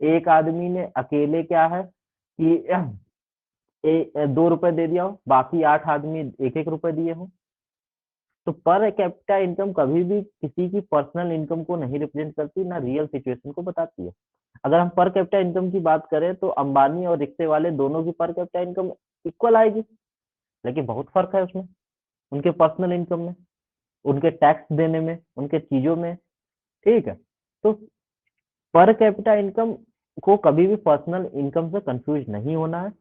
एक आदमी ने अकेले क्या है कि 2 रुपए दे दिया हो, बाकी 8 आदमी 1-1 रुपए दिए हो। तो पर कैपिटा इनकम कभी भी किसी की पर्सनल इनकम को नहीं रिप्रेजेंट करती, ना रियल सिचुएशन को बताती है। अगर हम पर कैपिटा इनकम की बात करें तो अंबानी और रिक्शे वाले दोनों की पर कैपिटा इनकम इक्वल आएगी, लेकिन बहुत फर्क है उसमें, उनके पर्सनल इनकम में, उनके टैक्स देने में, उनके चीजों में, ठीक है। तो पर कैपिटा इनकम को कभी भी पर्सनल इनकम से कंफ्यूज नहीं होना है।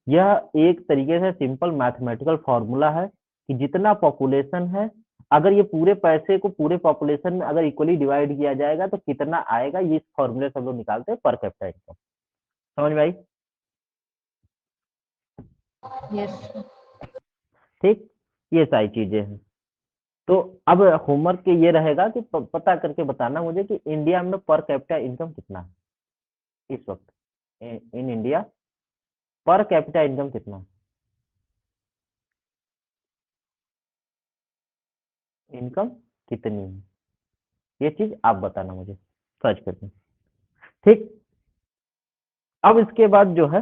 यह एक तरीके से सिंपल मैथमेटिकल फॉर्मूला है कि जितना पॉपुलेशन है, अगर ये पूरे पैसे को पूरे पॉपुलेशन में अगर इक्वली डिवाइड किया जाएगा तो कितना आएगा, ये इस फॉर्मूले से हम लोग निकालते हैं पर कैपिटा इनकम। समझ में आई? यस। ठीक, ये सारी चीजें हैं। तो अब होमवर्क ये रहेगा कि पता करके बताना मुझे कि इंडिया में पर कैपिटा इनकम कितना है इस वक्त। In India per capita income कितना है? इनकम कितनी है, ये चीज आप बताना मुझे सर्च करके। ठीक, अब इसके बाद जो है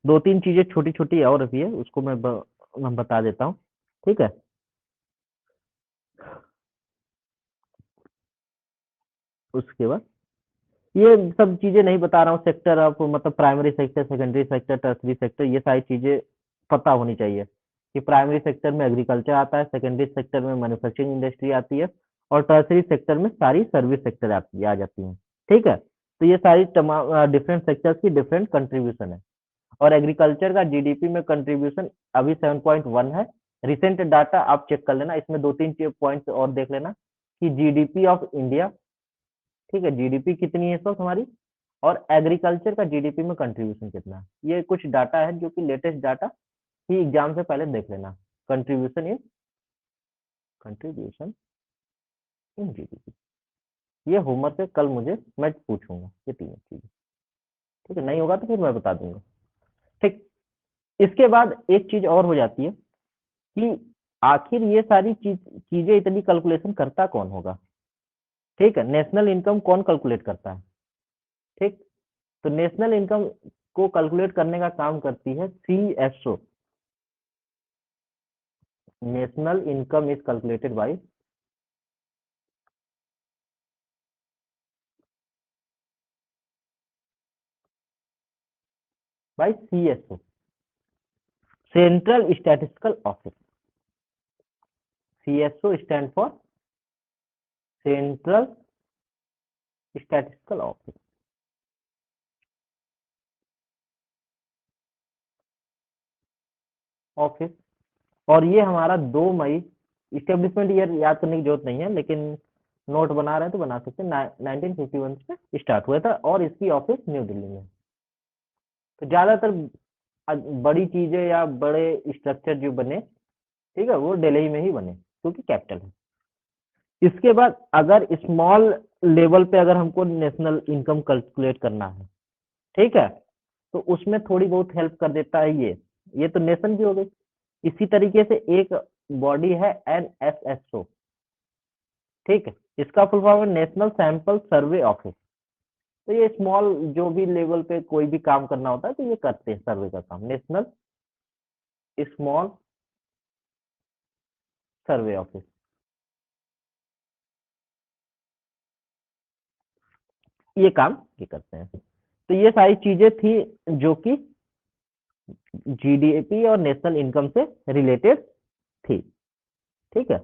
2-3 चीजें छोटी छोटी और भी है, उसको मैं बता देता हूँ, ठीक है। उसके बाद ये सब चीजें नहीं बता रहा हूँ, सेक्टर ऑफ मतलब primary sector, secondary sector, tertiary sector, ये सारी चीजें पता होनी चाहिए कि प्राइमरी सेक्टर में एग्रीकल्चर आता है, सेकेंडरी सेक्टर में मैन्युफैक्चरिंग इंडस्ट्री आती है, और टर्सरी सेक्टर में सारी सर्विस सेक्टर आ जाती है, ठीक है। तो ये सारी तमाम डिफरेंट सेक्टर्स की डिफरेंट कंट्रीब्यूशन है। और एग्रीकल्चर का जीडीपी में कंट्रीब्यूशन अभी 7.1 है। रिसेंट डाटा आप चेक कर लेना, इसमें 2-3 पॉइंट्स और देख लेना कि जीडीपी ऑफ इंडिया, ठीक है, जीडीपी कितनी है इस वक्त हमारी, और एग्रीकल्चर का जीडीपी में कंट्रीब्यूशन कितना है। ये कुछ डाटा है जो कि लेटेस्ट डाटा ही एग्जाम से पहले देख लेना। कंट्रीब्यूशन इन जीडीपी, ये होमवर्क है, कल मैं पूछूंगा ये तीनों चीजें, ठीक है। नहीं होगा तो फिर मैं बता दूंगा, ठीक। इसके बाद एक चीज और हो जाती है कि आखिर ये सारी चीजें इतनी कैलकुलेशन करता कौन होगा, ठीक है। नेशनल इनकम कौन कैलकुलेट करता है, ठीक। तो नेशनल इनकम को कैलकुलेट करने का काम करती है CSO. National income is calculated by CSO, central statistical office. CSO stand for central statistical office. Office, और ये हमारा 2 मई, इस्टेब्लिशमेंट ईयर याद करने की जरूरत नहीं है, लेकिन नोट बना रहे हैं तो बना सकते हैं, 1951 से स्टार्ट हुआ था, और इसकी ऑफिस न्यू दिल्ली में। तो ज्यादातर बड़ी चीजें या बड़े स्ट्रक्चर जो बने, ठीक है, वो दिल्ली में ही बने क्योंकि कैपिटल है। इसके बाद अगर स्मॉल लेवल पे अगर हमको नेशनल इनकम कैलकुलेट करना है, ठीक है, तो उसमें थोड़ी बहुत हेल्प कर देता है ये तो नेशन की हो गई। इसी तरीके से एक बॉडी है एनएसएसओ, ठीक है, इसका फुल फॉर्म है नेशनल सैंपल सर्वे ऑफिस। तो ये स्मॉल जो भी लेवल पे कोई भी काम करना होता है तो ये करते हैं सर्वे का काम, नेशनल स्मॉल सर्वे ऑफिस, ये काम ये करते हैं। तो ये सारी चीजें थी जो कि जीडीपी और नेशनल इनकम से रिलेटेड थी, ठीक है।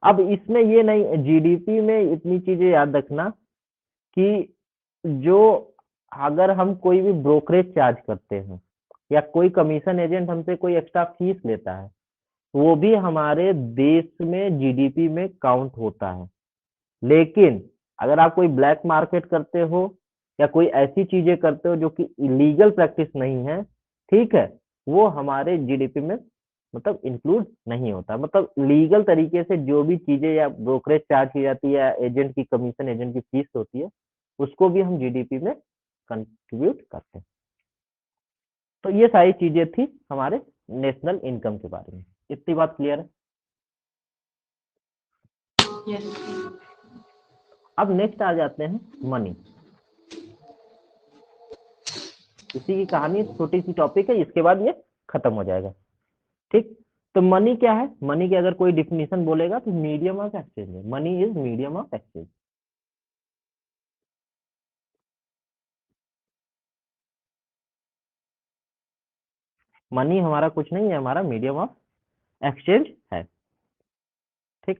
अब इसमें ये नहीं, जीडीपी में इतनी चीजें याद रखना कि जो अगर हम कोई भी ब्रोकरेज चार्ज करते हैं या कोई कमीशन एजेंट हमसे कोई एक्स्ट्रा फीस लेता है, वो भी हमारे देश में जीडीपी में काउंट होता है। लेकिन अगर आप कोई ब्लैक मार्केट करते हो या कोई ऐसी चीजें करते हो जो कि इलीगल प्रैक्टिस नहीं है, ठीक है, वो हमारे जीडीपी में मतलब इंक्लूड नहीं होता। मतलब लीगल तरीके से जो भी चीजें या ब्रोकरेज चार्ज की जाती है या एजेंट की कमीशन, एजेंट की फीस होती है, उसको भी हम जीडीपी में कंट्रीब्यूट करते हैं। तो ये सारी चीजें थी हमारे नेशनल इनकम के बारे में। इतनी बात क्लियर है? यस। अब नेक्स्ट आ जाते हैं मनी। इसी की कहानी छोटी सी टॉपिक है, इसके बाद ये खत्म हो जाएगा। ठीक, तो मनी क्या है? मनी की अगर कोई डिफिनीशन बोलेगा तो मीडियम ऑफ एक्सचेंज है। Money is medium of exchange. Money हमारा कुछ नहीं है, हमारा मीडियम ऑफ एक्सचेंज है। ठीक,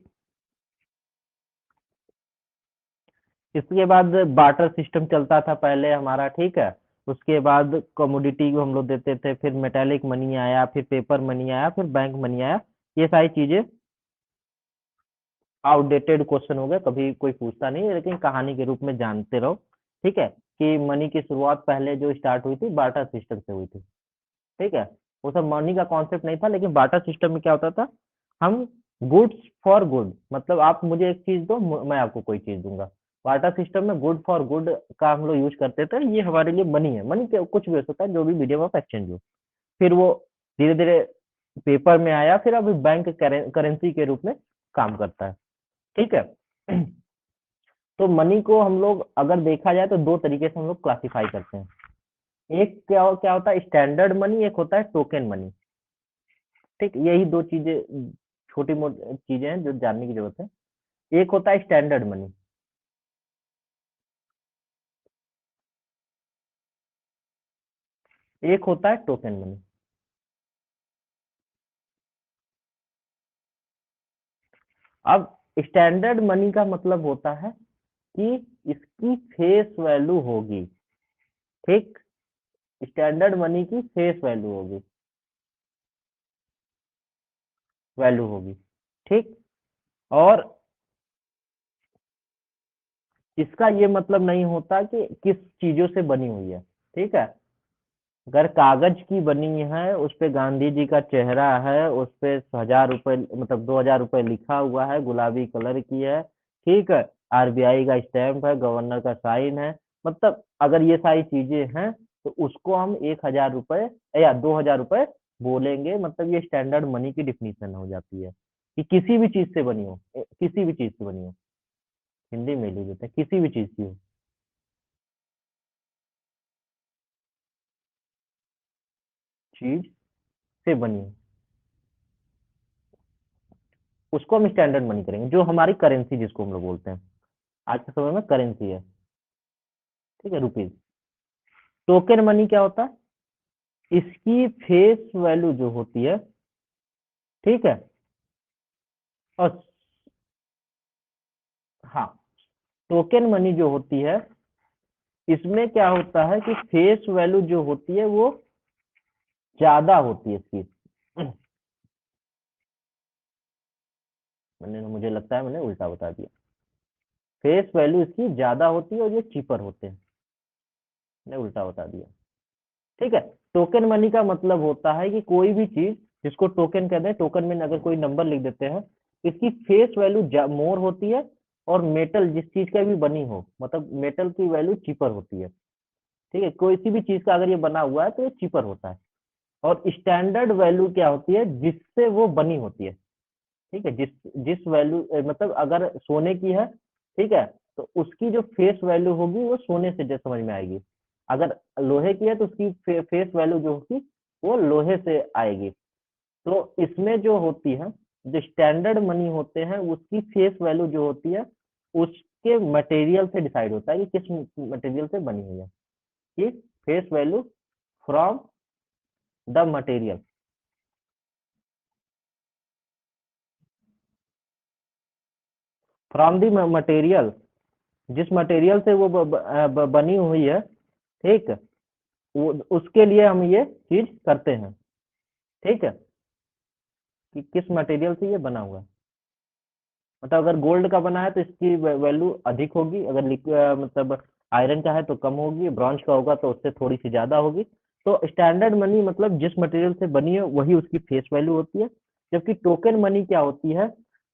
इसके बाद बार्टर सिस्टम चलता था पहले हमारा, ठीक है। उसके बाद कमोडिटी को हम लोग देते थे, फिर मेटेलिक मनी आया, फिर पेपर मनी आया, फिर बैंक मनी आया। ये सारी चीजें आउटडेटेड क्वेश्चन हो गए, कभी कोई पूछता नहीं है, लेकिन कहानी के रूप में जानते रहो। ठीक है, कि मनी की शुरुआत पहले जो स्टार्ट हुई थी बार्टर सिस्टम से हुई थी। ठीक है, वो सब मनी का कॉन्सेप्ट नहीं था, लेकिन बार्टर सिस्टम में क्या होता था, हम गुड्स फॉर गुड, मतलब आप मुझे एक चीज दो, मैं आपको कोई चीज दूंगा। बार्टर सिस्टम में गुड फॉर गुड का हम लोग यूज करते थे। ये हमारे लिए मनी है। मनी कुछ भी हो सकता है, जो भी मीडियम ऑफ एक्सचेंज हो। फिर वो धीरे धीरे पेपर में आया, फिर अभी बैंक करेंसी के रूप में काम करता है। ठीक है। तो मनी को हम लोग अगर देखा जाए तो दो तरीके से हम लोग क्लासिफाई करते हैं। एक क्या होता है, स्टैंडर्ड मनी, एक होता है टोकन मनी। ठीक, यही दो चीजें, छोटी मोटी चीजें हैं जो जानने की जरूरत है। एक होता है स्टैंडर्ड मनी, एक होता है टोकन मनी। अब स्टैंडर्ड मनी का मतलब होता है कि इसकी फेस वैल्यू होगी। ठीक, स्टैंडर्ड मनी की फेस वैल्यू होगी। ठीक, और इसका ये मतलब नहीं होता कि किस चीजों से बनी हुई है। ठीक है, अगर कागज की बनी है, उस पे गांधी जी का चेहरा है, उस पे 1,000 रुपए मतलब 2,000 रुपए लिखा हुआ है, गुलाबी कलर की है, ठीक है, आरबीआई का स्टैंप है, गवर्नर का साइन है, मतलब अगर ये सारी चीजें हैं तो उसको हम 1,000 रुपए या 2,000 रुपए बोलेंगे। मतलब ये स्टैंडर्ड मनी की डिफिनीशन हो जाती है कि किसी भी चीज से बनी हो, किसी भी चीज से बनी हो। हिंदी में लिख देते हैं, किसी भी चीज की हो, चीज से बनी हो, उसको हम स्टैंडर्ड मनी करेंगे, जो हमारी करेंसी जिसको हम लोग बोलते हैं, आज के समय में करेंसी है। ठीक है, रुपीज। टोकन मनी क्या होता है, इसकी फेस वैल्यू जो होती है, ठीक है, और हाँ, टोकन मनी जो होती है, इसमें क्या होता है कि फेस वैल्यू जो होती है वो ज्यादा होती है इसकी। मुझे लगता है मैंने उल्टा बता दिया। फेस वैल्यू इसकी ज्यादा होती है और ये चीपर होते हैं। मैंने उल्टा बता दिया। ठीक है, टोकन मनी का मतलब होता है कि कोई भी चीज जिसको टोकन कहते हैं, टोकन में अगर कोई नंबर लिख देते हैं, इसकी फेस वैल्यू मोर होती है, और मेटल जिस चीज का भी बनी हो, मतलब मेटल की वैल्यू चीपर होती है। ठीक है, कोई सी भी चीज का अगर ये बना हुआ है तो ये चीपर होता है। और स्टैंडर्ड वैल्यू क्या होती है, जिससे वो बनी होती है। ठीक है, जिस जिस वैल्यू मतलब अगर सोने की है, ठीक है, तो उसकी जो फेस वैल्यू होगी वो सोने से जैसे समझ में आएगी। अगर लोहे की है तो उसकी फेस वैल्यू जो होगी वो लोहे से आएगी। तो इसमें जो होती है, जो स्टैंडर्ड मनी होते हैं, उसकी फेस वैल्यू जो होती है उसके मटेरियल से डिसाइड होता है कि किस मटेरियल से बनी हुई है। कि face value from the material, from the material, जिस मटेरियल से वो बनी हुई है, ठीक, वो उसके लिए हम ये चीज करते हैं। ठीक है, कि किस मटेरियल से ये बना हुआ है। मतलब अगर गोल्ड का बना है तो इसकी वैल्यू अधिक होगी, अगर मतलब आयरन का है तो कम होगी, ब्रॉन्ज का होगा तो उससे थोड़ी सी ज्यादा होगी। तो स्टैंडर्ड मनी मतलब जिस मटेरियल से बनी है वही उसकी फेस वैल्यू होती है। जबकि टोकन मनी क्या होती है,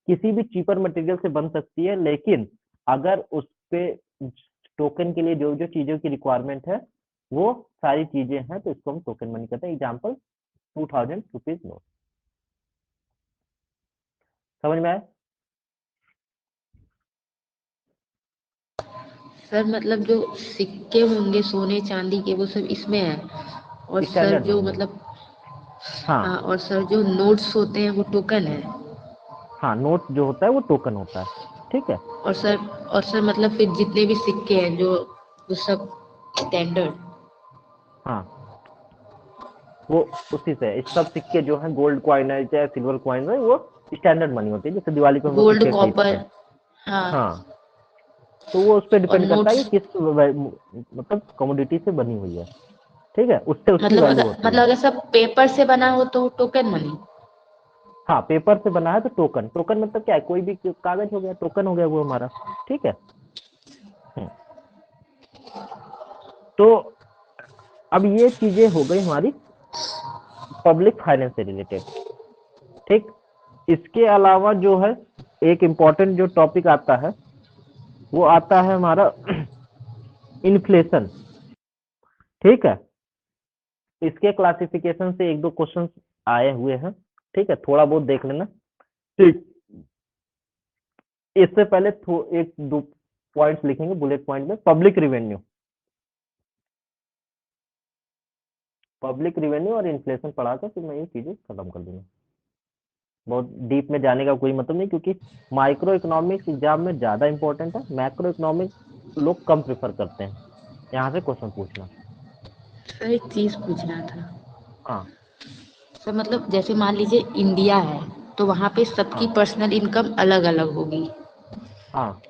किसी भी चीपर मटेरियल से बन सकती है, लेकिन अगर उस पे टोकन के लिए जो जो चीजों की रिक्वायरमेंट है वो सारी चीजें हैं तो इसको हम टोकन मनी कहते हैं। Example 2000 rupees note. समझ में आया? सर मतलब जो सिक्के होंगे सोने चांदी के वो सब इसमें है, और सर स्टैंडर्ड जो मनी में। मतलब हाँ। हाँ, और सर जो नोट्स होते हैं वो टोकन है। हाँ, नोट जो होता है वो टोकन होता है। ठीक है। और सर और सर मतलब फिर जितने भी सिक्के हैं जो वो सब स्टैंडर्ड। हाँ, वो उसी से इस सब सिक्के जो हैं, गोल्ड कॉइन है चाहे सिल्वर कॉइन है, वो स्टैंडर्ड मनी होती है। जैसे दिवाली पे हम लोग गोल्ड सिक्के खरीदते कॉपर। हैं। हाँ। हाँ, तो वो उस पर और डिपेंड करता है नोट्स कि किस मतलब कमोडिटी से बनी हुई है। ठीक है, उससे उसकी वैल्यू होती है। मतलब अगर सब पेपर से बना हो तो टोकन मनी। हाँ, पेपर से बना है तो टोकन। टोकन मतलब क्या है, कोई भी कागज हो गया, टोकन हो गया वो हमारा। ठीक है। हम्म, तो अब ये चीजें हो गई हमारी पब्लिक फाइनेंस से रिलेटेड। ठीक। इसके अलावा जो है एक इम्पोर्टेंट जो टॉपिक आता है वो आता है हमारा इन्फ्लेशन। ठीक है। इसके क्लासिफिकेशन से एक दो क्वेश्चंस आए हुए हैं। ठीक है, थोड़ा बहुत देख लेना। ठीक। इससे पहले एक दो पॉइंट्स लिखेंगे बुलेट पॉइंट में। पब्लिक रिवेन्यू, पब्लिक रिवेन्यू और इन्फ्लेशन पढ़ाकर फिर मैं ये चीजें खत्म कर दूंगा। बहुत डीप में जाने का कोई मतलब नहीं, क्योंकि माइक्रो इकोनॉमिक्स एग्जाम में ज्यादा इंपॉर्टेंट है, मैक्रो इकोनॉमिक्स लोग कम प्रेफर करते हैं यहाँ से क्वेश्चन पूछना। सर एक चीज पूछना था। हाँ। सर मतलब जैसे मान लीजिए इंडिया है, तो वहां पे सबकी हाँ। पर्सनल इनकम अलग अलग होगी, हाँ।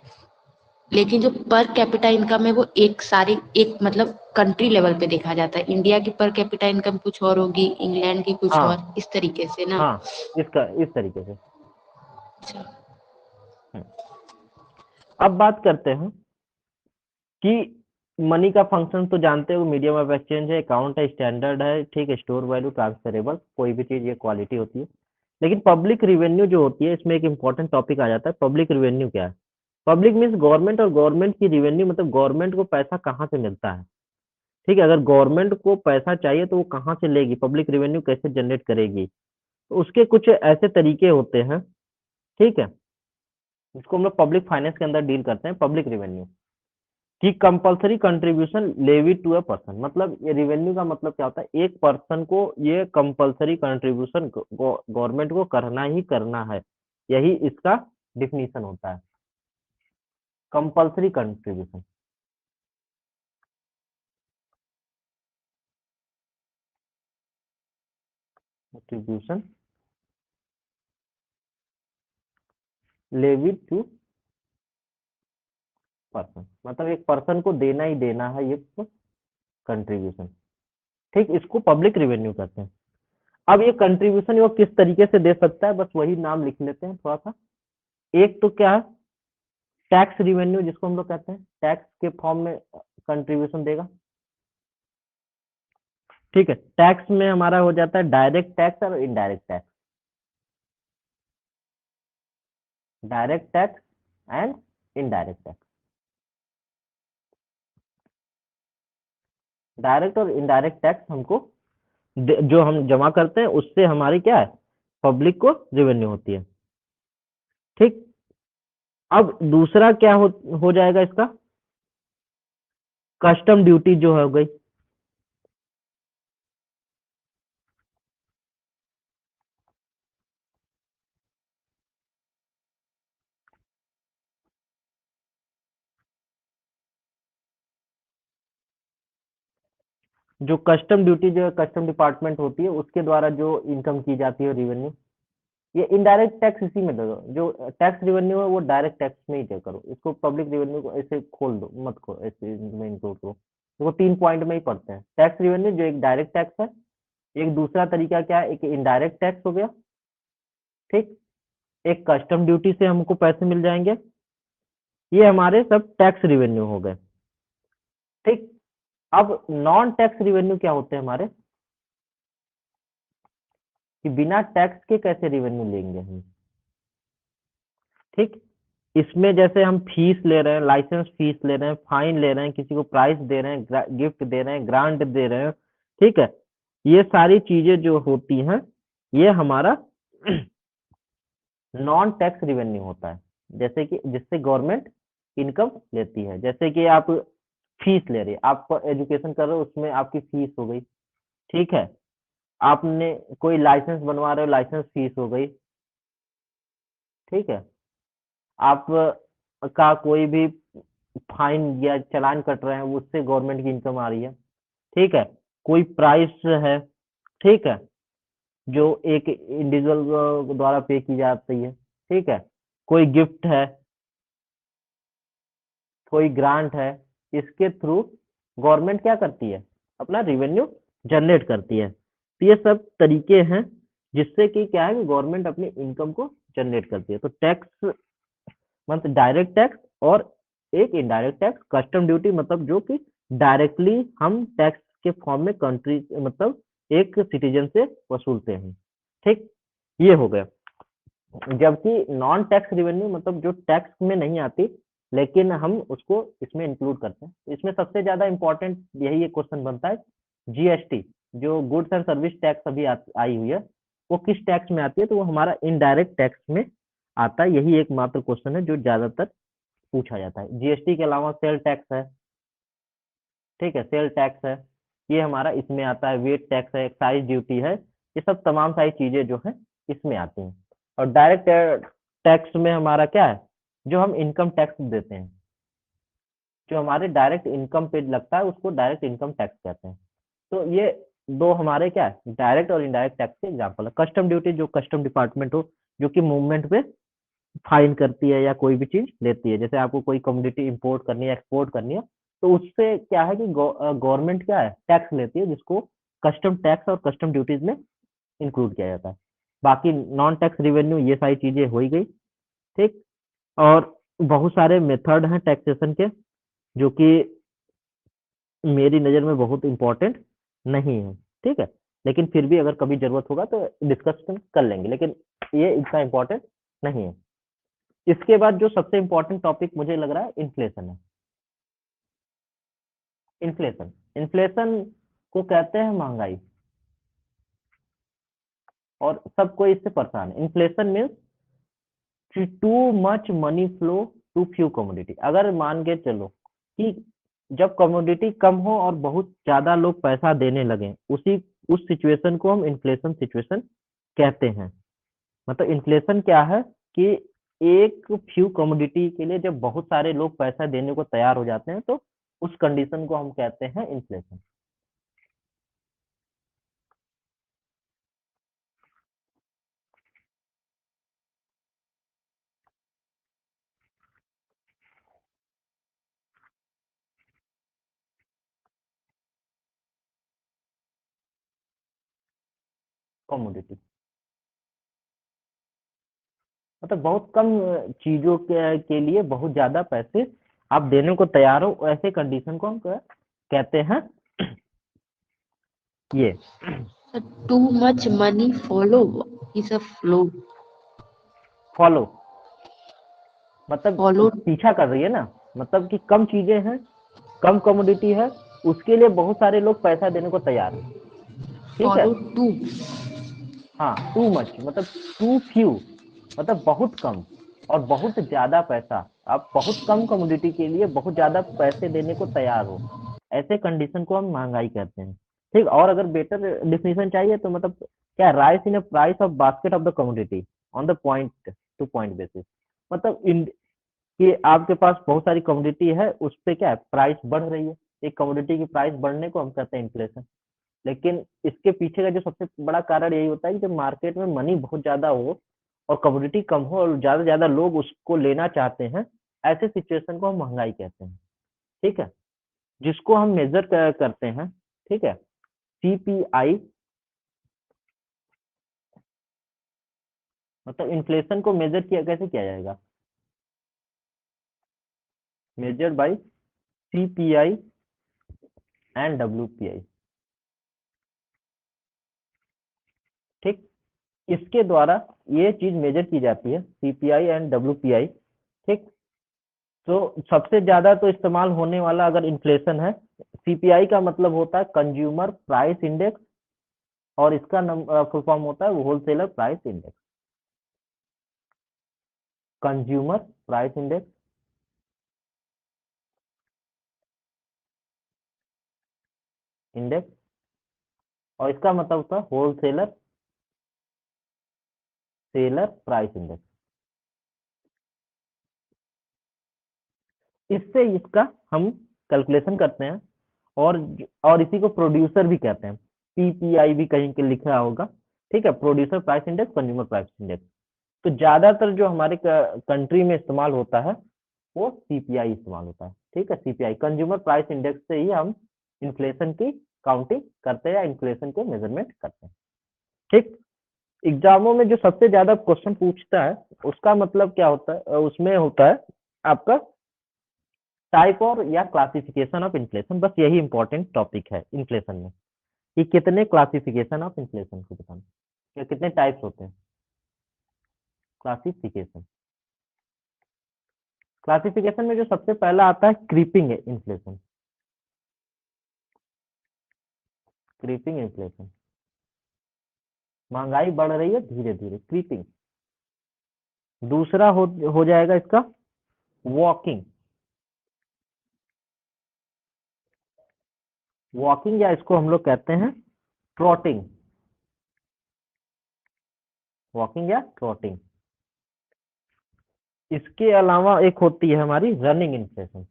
लेकिन जो पर कैपिटा इनकम है वो एक सारी एक मतलब कंट्री लेवल पे देखा जाता है। इंडिया की पर कैपिटा इनकम कुछ और होगी, इंग्लैंड की कुछ हाँ। और, इस तरीके से ना। हाँ, इसका इस तरीके से। अच्छा। हम्म। अब बात करते हैं कि मनी का फंक्शन तो जानते हो, मीडियम ऑफ एक्सचेंज है, अकाउंट है, स्टैंडर्ड है, ठीक है, स्टोर वैल्यू, ट्रांसफरेबल, कोई भी चीज ये क्वालिटी होती है। लेकिन पब्लिक रिवेन्यू जो होती है इसमें एक इंपॉर्टेंट टॉपिक आ जाता है। पब्लिक रिवेन्यू क्या है? पब्लिक मीन्स गवर्नमेंट, और गवर्नमेंट की रिवेन्यू मतलब गवर्नमेंट को पैसा कहाँ से मिलता है। ठीक है, अगर गवर्नमेंट को पैसा चाहिए तो वो कहाँ से लेगी, पब्लिक रिवेन्यू कैसे जनरेट करेगी, तो उसके कुछ ऐसे तरीके होते हैं। ठीक है, इसको हम लोग पब्लिक फाइनेंस के अंदर डील करते हैं। पब्लिक रिवेन्यू कि compulsory contribution levy to a person, मतलब ये रिवेन्यू का मतलब क्या होता है, एक पर्सन को ये कंपलसरी कंट्रीब्यूशन गवर्नमेंट को करना ही करना है, यही इसका डिफिनीशन होता है, compulsory contribution. Contribution levy to person, मतलब एक पर्सन को देना ही देना है ये कंट्रीब्यूशन। ठीक, इसको पब्लिक रिवेन्यू कहते हैं। अब ये कंट्रीब्यूशन वो किस तरीके से दे सकता है, बस वही नाम लिख लेते हैं थोड़ा सा। एक तो क्या है, टैक्स रिवेन्यू जिसको हम लोग कहते हैं, टैक्स के फॉर्म में कंट्रीब्यूशन देगा। ठीक है, टैक्स में हमारा हो जाता है डायरेक्ट टैक्स और indirect tax. Direct tax and indirect tax. Direct और इनडायरेक्ट टैक्स हमको जो हम जमा करते हैं उससे हमारी क्या है, पब्लिक को रेवेन्यू होती है। ठीक। अब दूसरा क्या हो जाएगा इसका, कस्टम ड्यूटी जो हो गई। जो कस्टम ड्यूटी जो कस्टम डिपार्टमेंट होती है उसके द्वारा जो इनकम की जाती है रेवेन्यू, ये इनडायरेक्ट टैक्स इसी में दे दो। जो टैक्स रेवेन्यू है वो डायरेक्ट टैक्स में ही दे करो, इसको पब्लिक रेवेन्यू को ऐसे खोल दो मत, करो ऐसे में इंक्लूड करो। वो 3 पॉइंट में ही पड़ते हैं। टैक्स रेवेन्यू जो एक डायरेक्ट टैक्स है, एक दूसरा तरीका क्या है, एक इनडायरेक्ट टैक्स हो गया, ठीक, एक कस्टम ड्यूटी से हमको पैसे मिल जाएंगे, ये हमारे सब टैक्स रिवेन्यू हो गए। ठीक, अब नॉन टैक्स रिवेन्यू क्या होते हैं हमारे, कि बिना टैक्स के कैसे रिवेन्यू लेंगे हम। ठीक, इसमें जैसे हम फीस ले रहे हैं, लाइसेंस फीस ले रहे हैं, फाइन ले रहे हैं, किसी को प्राइस दे रहे हैं, गिफ्ट दे रहे हैं, ग्रांट दे रहे हैं, ठीक है, ये सारी चीजें जो होती हैं ये हमारा नॉन टैक्स रिवेन्यू होता है, जैसे कि जिससे गवर्नमेंट इनकम लेती है। जैसे कि आप फीस ले रहे हैं, आप एजुकेशन कर रहे हो, उसमें आपकी फीस हो गई, ठीक है, आपने कोई लाइसेंस बनवा रहे हो, लाइसेंस फीस हो गई, ठीक है, आप का कोई भी फाइन या चालान कट रहे हैं, उससे गवर्नमेंट की इनकम आ रही है, ठीक है, कोई प्राइस है, ठीक है, जो एक इंडिविजुअल द्वारा पे की जाती है, ठीक है, कोई गिफ्ट है, कोई ग्रांट है, इसके थ्रू गवर्नमेंट क्या करती है, अपना रिवेन्यू जनरेट करती है। तो ये सब तरीके हैं जिससे कि क्या है कि गवर्नमेंट अपनी इनकम को जनरेट करती है। तो टैक्स मतलब डायरेक्ट टैक्स और एक इनडायरेक्ट टैक्स, कस्टम ड्यूटी मतलब जो कि डायरेक्टली हम टैक्स के फॉर्म में कंट्री मतलब एक सिटीजन से वसूलते हैं। ठीक, ये हो गया। जबकि नॉन टैक्स रिवेन्यू मतलब जो टैक्स में नहीं आती लेकिन हम उसको इसमें इंक्लूड करते हैं। इसमें सबसे ज्यादा इंपॉर्टेंट यही एक क्वेश्चन बनता है, जीएसटी जो गुड्स एंड सर्विस टैक्स अभी आई हुई है, वो किस टैक्स में आती है, तो वो हमारा इनडायरेक्ट टैक्स में आता है। यही एकमात्र क्वेश्चन है जो ज्यादातर पूछा जाता है। जीएसटी के अलावा सेल टैक्स है, ठीक है, सेल टैक्स है, ये हमारा इसमें आता है, वेट टैक्स है, एक्साइज ड्यूटी है, ये सब तमाम सारी चीजें जो है इसमें आती हैं। और डायरेक्ट टैक्स में हमारा क्या है, जो हम इनकम टैक्स देते हैं, जो हमारे डायरेक्ट इनकम पे लगता है उसको डायरेक्ट इनकम टैक्स कहते हैं। तो ये दो हमारे क्या है, डायरेक्ट और इनडायरेक्ट टैक्स के एग्जाम्पल है। कस्टम ड्यूटी जो कस्टम डिपार्टमेंट हो, जो कि मूवमेंट पे फाइन करती है या कोई भी चीज लेती है, जैसे आपको कोई कमोडिटी इंपोर्ट करनी है, एक्सपोर्ट करनी है, तो उससे क्या है कि गवर्नमेंट क्या है, टैक्स लेती है, जिसको कस्टम टैक्स और कस्टम ड्यूटीज में इंक्लूड किया जाता है। बाकी नॉन टैक्स रिवेन्यू ये सारी चीजें हो ही गई। ठीक, और बहुत सारे मेथड हैं टैक्सेशन के जो कि मेरी नजर में बहुत इंपॉर्टेंट नहीं है, ठीक है, लेकिन फिर भी अगर कभी जरूरत होगा तो डिस्कशन कर लेंगे, लेकिन ये इतना इंपॉर्टेंट नहीं है। इसके बाद जो सबसे इंपॉर्टेंट टॉपिक मुझे लग रहा है इन्फ्लेशन है। इन्फ्लेशन, इन्फ्लेशन को कहते हैं महंगाई, और सब कोई इससे परेशान है। Inflation means too much money flow too few commodity. अगर मान के चलो कि जब कमोडिटी कम हो और बहुत ज्यादा लोग पैसा देने लगे, उस सिचुएशन को हम इन्फ्लेशन सिचुएशन कहते हैं। मतलब इन्फ्लेशन क्या है कि एक फ्यू कमोडिटी के लिए जब बहुत सारे लोग पैसा देने को तैयार हो जाते हैं, तो उस कंडीशन को हम कहते हैं इन्फ्लेशन। कमोडिटी मतलब बहुत कम चीजों के लिए बहुत ज्यादा पैसे आप देने को तैयार हो, ऐसे कंडीशन को हम कहते हैं ये to much money follow is a flow. Follow मतलब फॉलो पीछा कर रही है ना, मतलब कि कम चीजें हैं, कम कमोडिटी है, उसके लिए बहुत सारे लोग पैसा देने को तैयार है, ठीक है। Follow to. हाँ, टू मच मतलब टू फ्यू मतलब बहुत कम, और बहुत ज्यादा पैसा, आप बहुत कम कमोडिटी के लिए बहुत ज्यादा पैसे देने को तैयार हो, ऐसे कंडीशन को हम महंगाई कहते हैं। ठीक, और अगर बेटर डिफिनेशन चाहिए तो मतलब क्या, rice in price of basket of the commodity on the point two point basis. मतलब इन कि आपके पास बहुत सारी कमोडिटी है, उस पे क्या है, प्राइस बढ़ रही है, एक कमोडिटी की प्राइस बढ़ने को हम कहते हैं इन्फ्लेशन। लेकिन इसके पीछे का जो सबसे बड़ा कारण यही होता है कि जब मार्केट में मनी बहुत ज्यादा हो और कमोडिटी कम हो और ज्यादा से ज्यादा लोग उसको लेना चाहते हैं, ऐसे सिचुएशन को हम महंगाई कहते हैं, ठीक है, जिसको हम मेजर करते हैं, ठीक है, सीपीआई मतलब इन्फ्लेशन को मेजर किया कैसे किया जाएगा? Measured by CPI and WPI. ठीक, इसके द्वारा ये चीज मेजर की जाती है, सीपीआई एंड डब्ल्यूपीआई। ठीक, तो सबसे ज्यादा तो इस्तेमाल होने वाला अगर इन्फ्लेशन है, सीपीआई का मतलब होता है कंज्यूमर प्राइस इंडेक्स, और इसका फुल फॉर्म होता है wholesaler price index. Consumer price index, index, और इसका मतलब होता है होलसेलर सेलर प्राइस इंडेक्स। इससे इसका हम कैलकुलेशन करते हैं, और इसी को प्रोड्यूसर भी कहते हैं, पीपीआई भी कहीं के लिखा होगा। ठीक है, producer price index, consumer price index. तो ज्यादातर जो हमारे कंट्री में इस्तेमाल होता है वो सीपीआई इस्तेमाल होता है। ठीक है, सीपीआई कंज्यूमर प्राइस इंडेक्स से ही हम इन्फ्लेशन की काउंटिंग करते हैं या इन्फ्लेशन के मेजरमेंट करते हैं। ठीक, एग्जामों में जो सबसे ज्यादा क्वेश्चन पूछता है उसका मतलब क्या होता है, उसमें होता है आपका टाइप और या क्लासिफिकेशन ऑफ इन्फ्लेशन। बस यही इंपॉर्टेंट टॉपिक है इन्फ्लेशन में, कि कितने क्लासिफिकेशन ऑफ इन्फ्लेशन को बताना, या कितने टाइप्स होते हैं क्लासिफिकेशन। क्लासिफिकेशन में जो सबसे पहला आता है क्रीपिंग इन्फ्लेशन। क्रीपिंग इन्फ्लेशन, महंगाई बढ़ रही है धीरे धीरे, क्रीपिंग। दूसरा हो जाएगा इसका वॉकिंग। वॉकिंग या इसको हम लोग कहते हैं ट्रॉटिंग। वॉकिंग या ट्रॉटिंग। इसके अलावा एक होती है हमारी रनिंग इन्फ्लेशन।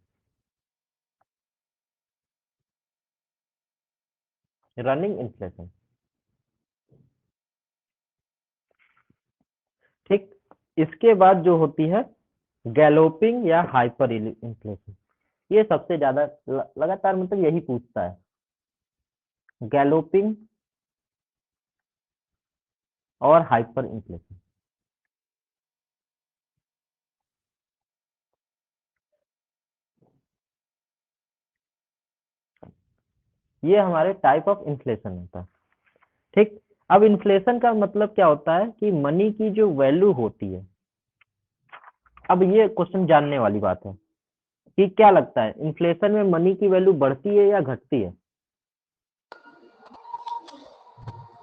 रनिंग इन्फ्लेशन, ठीक। इसके बाद जो होती है गैलोपिंग या हाइपर इन्फ्लेशन। ये सबसे ज्यादा लगातार मतलब यही पूछता है, गैलोपिंग और हाइपर इन्फ्लेशन। ये हमारे टाइप ऑफ इन्फ्लेशन होता है। ठीक, अब इन्फ्लेशन का मतलब क्या होता है कि मनी की जो वैल्यू होती है। अब ये क्वेश्चन जानने वाली बात है कि क्या लगता है इन्फ्लेशन में मनी की वैल्यू बढ़ती है या घटती है?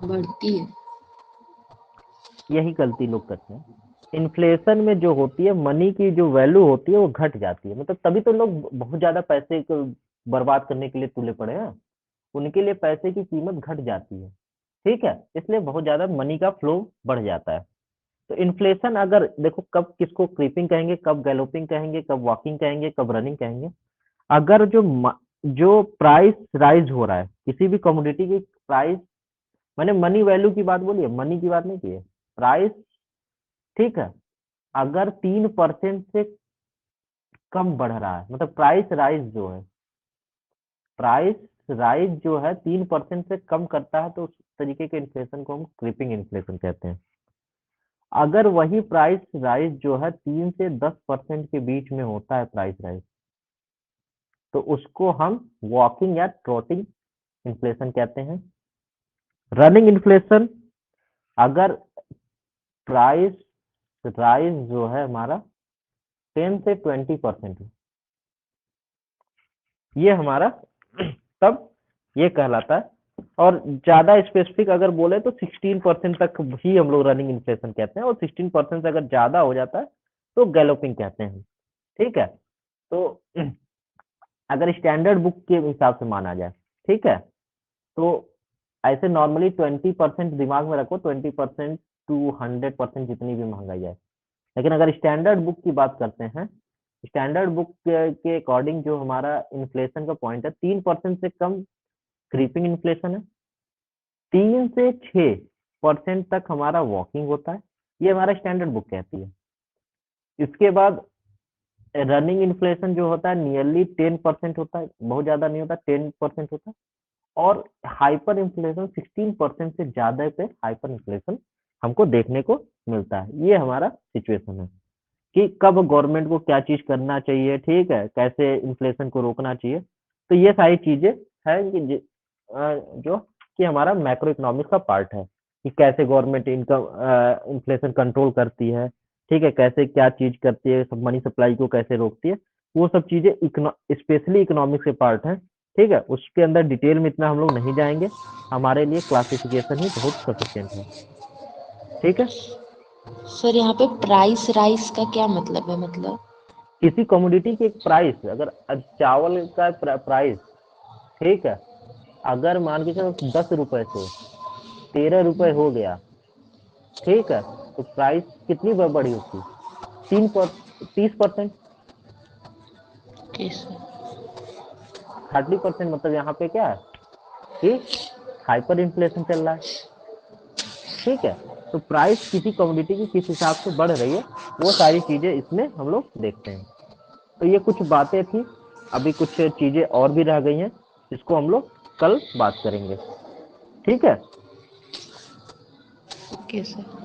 बढ़ती है। यही गलती लोग करते हैं। इन्फ्लेशन में जो होती है मनी की जो वैल्यू होती है वो घट जाती है, मतलब तभी तो लोग बहुत ज्यादा पैसे को बर्बाद करने के लिए तुले पड़े हैं। उनके लिए पैसे की कीमत घट जाती है। ठीक है, इसलिए बहुत ज्यादा मनी का फ्लो बढ़ जाता है। तो इन्फ्लेशन अगर देखो कब किसको क्रीपिंग कहेंगे, कब गैलोपिंग कहेंगे, कब वॉकिंग कहेंगे, कब रनिंग कहेंगे। अगर जो प्राइस राइज हो रहा है किसी भी कमोडिटी की प्राइस, मैंने मनी वैल्यू की बात बोली है, मनी की बात नहीं की है, प्राइस। ठीक है, अगर 3% से कम बढ़ रहा है, मतलब प्राइस राइज जो है 3% से कम करता है, तो उस तरीके के इन्फ्लेशन को हम क्रीपिंग इन्फ्लेशन कहते हैं। अगर वही प्राइस राइज जो है 3 से 10% के बीच में होता है प्राइस राइज, तो उसको हम वॉकिंग या ट्रॉटिंग इन्फ्लेशन कहते हैं। रनिंग इन्फ्लेशन, अगर प्राइस राइज जो है हमारा 10 से 20% है, ये हमारा तब ये कहलाता है। और ज्यादा स्पेसिफिक अगर बोले तो 16% तक ही हम लोग रनिंग इन्फ्लेशन कहते हैं, और 16% से अगर ज्यादा हो जाता है तो गैलोपिंग कहते हैं। ठीक है, तो अगर स्टैंडर्ड बुक के हिसाब से माना जाए, ठीक है, तो ऐसे नॉर्मली 20% दिमाग में रखो, 20% टू 100% जितनी भी महंगाई जाए। लेकिन अगर स्टैंडर्ड बुक की बात करते हैं, स्टैंडर्ड बुक के अकॉर्डिंग जो हमारा इन्फ्लेशन का पॉइंट है 3% से कम क्रीपिंग इन्फ्लेशन है, 3 से 6% तक हमारा वॉकिंग होता है, ये हमारा स्टैंडर्ड बुक कहती है। इसके बाद रनिंग इन्फ्लेशन जो होता है नियरली 10% होता है, बहुत ज्यादा नहीं होता, 10% होता है। और हाइपर इन्फ्लेशन 16% से ज्यादा पे हाइपर इन्फ्लेशन हमको देखने को मिलता है। ये हमारा सिचुएशन है कि कब गवर्नमेंट को क्या चीज करना चाहिए, ठीक है, कैसे इन्फ्लेशन को रोकना चाहिए। तो ये सारी चीजें है कि जो कि हमारा मैक्रो इकोनॉमिक्स का पार्ट है कि कैसे गवर्नमेंट इनकम इन्फ्लेशन कंट्रोल करती है, ठीक है, कैसे क्या चीज करती है, सब मनी सप्लाई को कैसे रोकती है, वो सब चीजें स्पेशली इकोनॉमिक्स के पार्ट है, ठीक है। उसके अंदर डिटेल में इतना हम लोग नहीं जाएंगे, हमारे लिए क्लासिफिकेशन ही बहुत सफिशियंट है, ठीक है। सर यहाँ पे प्राइस राइस का क्या मतलब है? मतलब किसी कमोडिटी की एक प्राइस, अगर चावल का प्राइस, ठीक है, अगर मान के चलो 10 रुपए से 13 रुपए हो गया, ठीक है, तो प्राइस कितनी बढ़ी उसकी? 30%। कैसे? 30% मतलब यहाँ पे क्या है कि हाइपर इन्फ्लेशन चल रहा है, ठीक है। तो प्राइस किसी कमोडिटी की किस हिसाब से बढ़ रही है, वो सारी चीजें इसमें हम लोग देखते हैं। तो ये कुछ बातें थी, अभी कुछ चीजें और भी रह गई हैं, इसको हम लोग कल बात करेंगे, ठीक है। Okay sir.